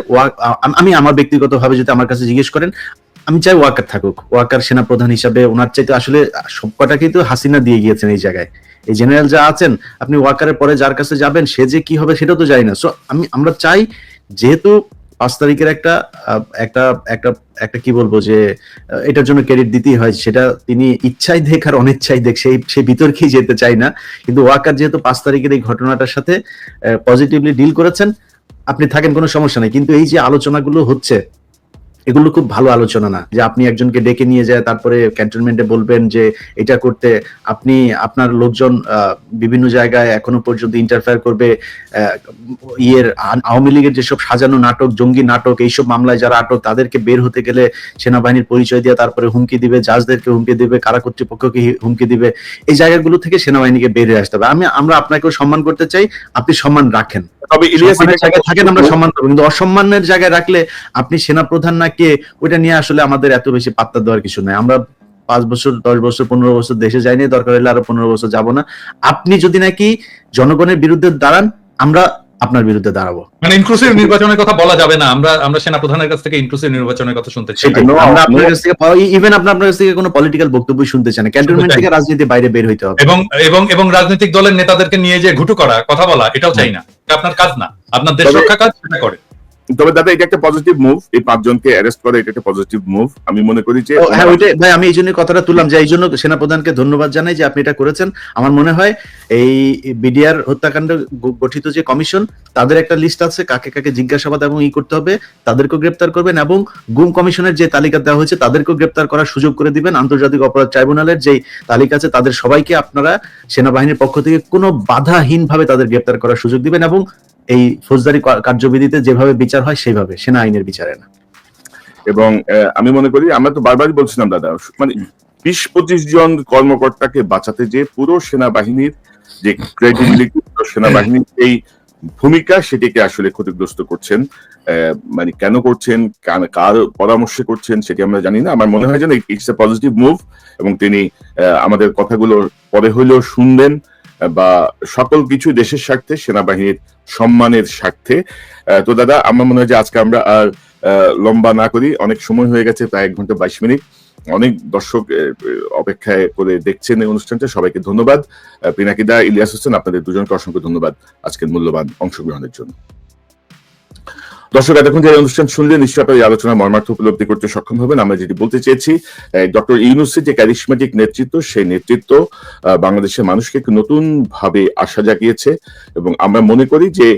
আমি আমার ব্যক্তিগতভাবে যদি আমার কাছে জিজ্ঞেস করেন, আমি চাই ওয়াকার থাকুক। ওয়াকার সেনাপ্রধান হিসাবে ওনার চাইতে আসলে সবকটাকেই তো হাসিনা দিয়ে গিয়েছেন এই জায়গায়। এই জেনারেল যা আছেন, আপনি ওয়াকারের পরে যার কাছে যাবেন সে যে কি হবে সেটাও তো জানি না। সো আমরা চাই, যেহেতু 5 তারিখের একটা কি বলবো যে এটার জন্য ক্রেডিট দিতেই হয়, সেটা তিনি ইচ্ছাই দেখ আর অনিচ্ছাই দেখ, সেই বিতর্কেই যেতে চাই না। কিন্তু ওয়াকার যেহেতু 5 তারিখের এই ঘটনাটার সাথে পজিটিভলি ডিল করেছেন, আপনি থাকেন, কোনো সমস্যা নেই। কিন্তু এই যে আলোচনাগুলো হচ্ছে, এগুলো খুব ভালো আলোচনা না, যে আপনি একজনকে ডেকে নিয়ে যায় তারপরে ক্যান্টনমেন্টে বলবেন যে এটা করতে, আপনি আপনার লোকজন বিভিন্ন জায়গায় এখনো পর্যন্ত ইন্টারফেয়ার করবে। আওয়ামী লীগের যেসব সাজানো নাটক, জঙ্গি নাটক, এইসব মামলায় যারা আটক, তাদেরকে বের হতে গেলে সেনাবাহিনীর পরিচয় দিয়ে তারপরে হুমকি দিবে, জাজদেরকে হুমকি দিবে, কারা কর্তৃপক্ষকে হুমকি দিবে। এই জায়গাগুলো থেকে সেনাবাহিনীকে বের হয়ে আসতে হবে। আমরা আপনাকেও সম্মান করতে চাই, আপনি সম্মান রাখেন, তবে ইলিয়াসের জায়গায় থাকেন, আমরা সম্মান করবো। কিন্তু অসম্মানের জায়গায় রাখলে আপনি সেনাপ্রধান না কে, ওইটা নিয়ে আসলে আমাদের এত বেশি পাত্তা দেওয়ার কিছু নাই। আমরা 5 বছর, 10 বছর, 15 বছর দেশে যাইনি, দরকার হলে আরো 15 বছর যাব না। আপনি যদি নাকি জনগণের বিরুদ্ধে দাঁড়ান, আমরা আপনার বিরুদ্ধে দাঁড়াবো। মানে ইনক্লুসিভ নির্বাচনের কথা বলা যাবে না। আমরা সেনাপ্রধানের কাছ থেকে ইনক্লুসিভ নির্বাচনের কথা শুনতে চাই। আমরা আপনার কাছ থেকে ইভেন আপনার কাছ থেকে কোনো পলিটিক্যাল বক্তব্য শুনতে চাই না। ক্যান্টনমেন্ট থেকে রাজনীতির বাইরে বের হইতে হবে। এবং রাজনৈতিক দলের নেতাদেরকে নিয়ে যে ঘুটু করা, কথা বলা, এটাও চাই না। এটা আপনার কাজ না। আপনার দেশ রক্ষা কাজ সেটা করে। তবে দাদা, এটা একটা পজিটিভ মুভ, এই 5 জনকে অ্যারেস্ট করা, এটা একটা পজিটিভ মুভ। আমি মনে করি যে হ্যাঁ, ওইটাই ভাই, আমি এই জন্য কথাটা তুললাম, যে এই জন্য সেনাপ্রধানকে ধন্যবাদ জানাই যে আপনি এটা করেছেন। আমার মনে হয় এই বিডিআর হত্যাকাণ্ড গঠিত যে কমিশন, তাদের একটা লিস্ট আছে, কাকে কাকে জিজ্ঞাসাবাদ এবং করতে হবে, তাদেরকেও গ্রেপ্তার করবেন, এবং গুম কমিশনের যে তালিকা দেওয়া হয়েছে তাদেরকেও গ্রেপ্তার করার সুযোগ করে দিবেন। আন্তর্জাতিক অপরাধ ট্রাইব্যুনালের যে তালিকা আছে, তাদের সবাইকে আপনারা সেনাবাহিনীর পক্ষ থেকে কোনো বাধাহীন ভাবে তাদের গ্রেপ্তার করার সুযোগ দিবেন, এবং এই ফৌজদারি কার্যবিধিতে যেভাবে বিচার হয় সেইভাবে, সেনা আইনের বিচারে না। এবং আমি মনে করি, আমরা তো বারবারই বলছিলাম দাদা, মানে 20-25 জন কর্মকর্তাকে বাঁচাতে যে পুরো সেনাবাহিনীর যে ক্রেডিবিলিটি, সেনাবাহিনীর এই ভূমিকা, সেটিকে আসলে ক্ষতিগ্রস্ত করছেন। মানে কেন করছেন, কার পরামর্শে করছেন, সেটি আমরা জানি না। আমার মনে হয় যেন ইটস এ পজিটিভ মুভ, এবং তিনি আমাদের কথাগুলো পরে হইলেও শুনবেন, বা সকল কিছু দেশের স্বার্থে, সেনাবাহিনীর সম্মানের স্বার্থে। তো দাদা, আমার মনে হয় যে আজকে আমরা আর লম্বা না করি, অনেক সময় হয়ে গেছে, প্রায় 1 ঘন্টা 22 মিনিট। অনেক দর্শক অপেক্ষায় করে দেখছেন এই অনুষ্ঠানটা। সবাইকে ধন্যবাদ। পিনাকিদা, ইলিয়াস হোসেন, আপনাদের দুজনকে অসংখ্য ধন্যবাদ আজকের মূল্যবান অংশগ্রহণের জন্য। দর্শক, এতক্ষণ যে অনুষ্ঠান শুনলে নিশ্চয়ই আপনার এই আলোচনা মর্মার্থ উপলব্ধি করতে সক্ষম হবেন। আমরা যেটি বলতে চেয়েছি, ডক্টর ইউনূসের যে ক্যারিশমেটিক নেতৃত্ব, সেই নেতৃত্ব বাংলাদেশের মানুষকে একটু নতুন ভাবে আশা জাগিয়েছে, এবং আমরা মনে করি যে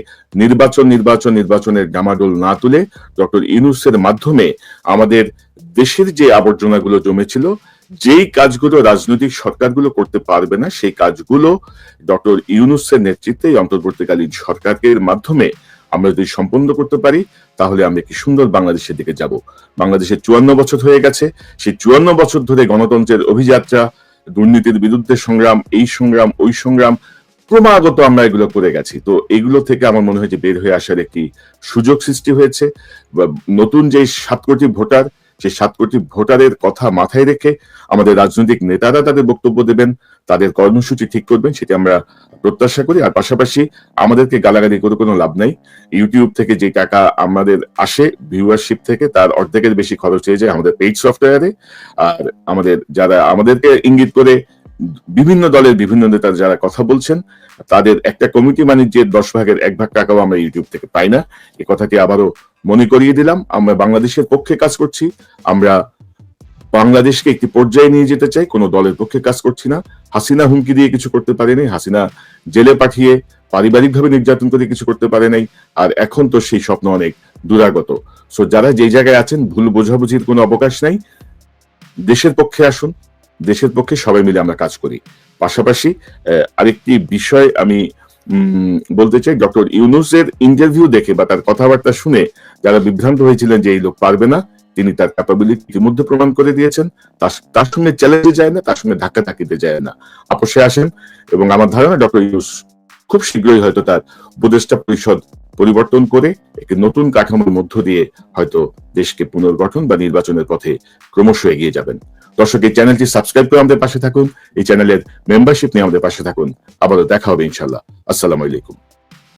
নির্বাচনের ডামাডোল না তুলে ডক্টর ইউনূসের মাধ্যমে আমাদের দেশের যে আবর্জনাগুলো জমেছিল, যেই কাজগুলো রাজনৈতিক সরকারগুলো করতে পারবে না সেই কাজগুলো ডক্টর ইউনূসের নেতৃত্বে এই অন্তর্বর্তীকালীন সরকারের মাধ্যমে আমরা যদি সম্পন্ন করতে পারি তাহলে আমরা কি সুন্দর বাংলাদেশের দিকে যাব। বাংলাদেশের 54 বছর হয়ে গেছে, সেই 54 বছর ধরে গণতন্ত্রের অভিযাত্রা, দুর্নীতির বিরুদ্ধে সংগ্রাম, এই সংগ্রাম ওই সংগ্রাম ক্রমাগত আমরা এগুলো করে গেছি। তো এগুলো থেকে আমার মনে হয় যে বের হয়ে আসার একটি সুযোগ সৃষ্টি হয়েছে। নতুন যে 7 কোটি ভোটার, সেই 7 কোটি ভোটারের কথা মাথায় রেখে আমাদের রাজনৈতিক নেতারা তাদের বক্তব্য দেবেন, তাদের কর্মসূচি ঠিক করবেন, সেটি আমরা প্রত্যাশা করি। আর পাশাপাশি আমাদেরকে গালাগালি করে কোনো লাভ নাই। ইউটিউব থেকে যে টাকা আমাদের আসে ভিউয়ারশিপ থেকে, তার অর্ধেকের বেশি খরচ হয়ে যায় আমাদের পেইড সফটওয়্যারে। আর আমাদের যারা আমাদেরকে ইঙ্গিত করে বিভিন্ন দলের বিভিন্ন নেতা যারা কথা বলছেন, তাদের একটা কমিটি বাণিজ্যের 10 ভাগের 1 ভাগ টাকাও আমরা ইউটিউব থেকে পাই না। এই কথাটি আবারও মনে করিয়ে দিলাম। আমরা বাংলাদেশের পক্ষে কাজ করছি, আমরা বাংলাদেশকে একটি পর্যায়ে নিয়ে যেতে চাই, কোনো দলের পক্ষে কাজ করছি না। হাসিনা হুমকি দিয়ে কিছু করতে পারেনি, হাসিনা জেলে পাঠিয়ে পারিবারিকভাবে নির্যাতন করে কিছু করতে পারে নাই। আর এখন তো সেই স্বপ্ন অনেক দূরাগত। সো যারা যেই জায়গায় আছেন, ভুল বোঝাবুঝির কোনো অবকাশ নাই, দেশের পক্ষে আসুন, দেশের পক্ষে সবাই মিলে আমরা কাজ করি। পাশাপাশি আরেকটি বিষয় আমি বলতে চাই, ডক্টর ইউনূসের ইন্টারভিউ দেখে বা তার কথাবার্তা শুনে যারা বিভ্রান্ত হয়েছিলেন যে এই লোক পারবে না, তিনি তার ক্যাপাবিলিটি ইতিমধ্যে প্রমাণ করে দিয়েছেন। তার সঙ্গে চ্যালেঞ্জে যায় না, তার সঙ্গে ধাক্কা ধাক্কিতে যায় না, আপোষে আসেন। এবং আমার ধারণা ডক্টর ইউনূস খুব শীঘ্রই হয়তো তার উপদেষ্টা পরিষদ পরিবর্তন করে একটি নতুন কাঠামোর মধ্য দিয়ে হয়তো দেশকে পুনর্গঠন বা নির্বাচনের পথে ক্রমশ এগিয়ে যাবেন। দর্শক, এই চ্যানেলটি সাবস্ক্রাইব করে আমাদের পাশে থাকুন, এই চ্যানেলের মেম্বারশিপ নিয়ে আমাদের পাশে থাকুন। আবারও দেখা হবে ইনশাল্লাহ। আসসালামু আলাইকুম।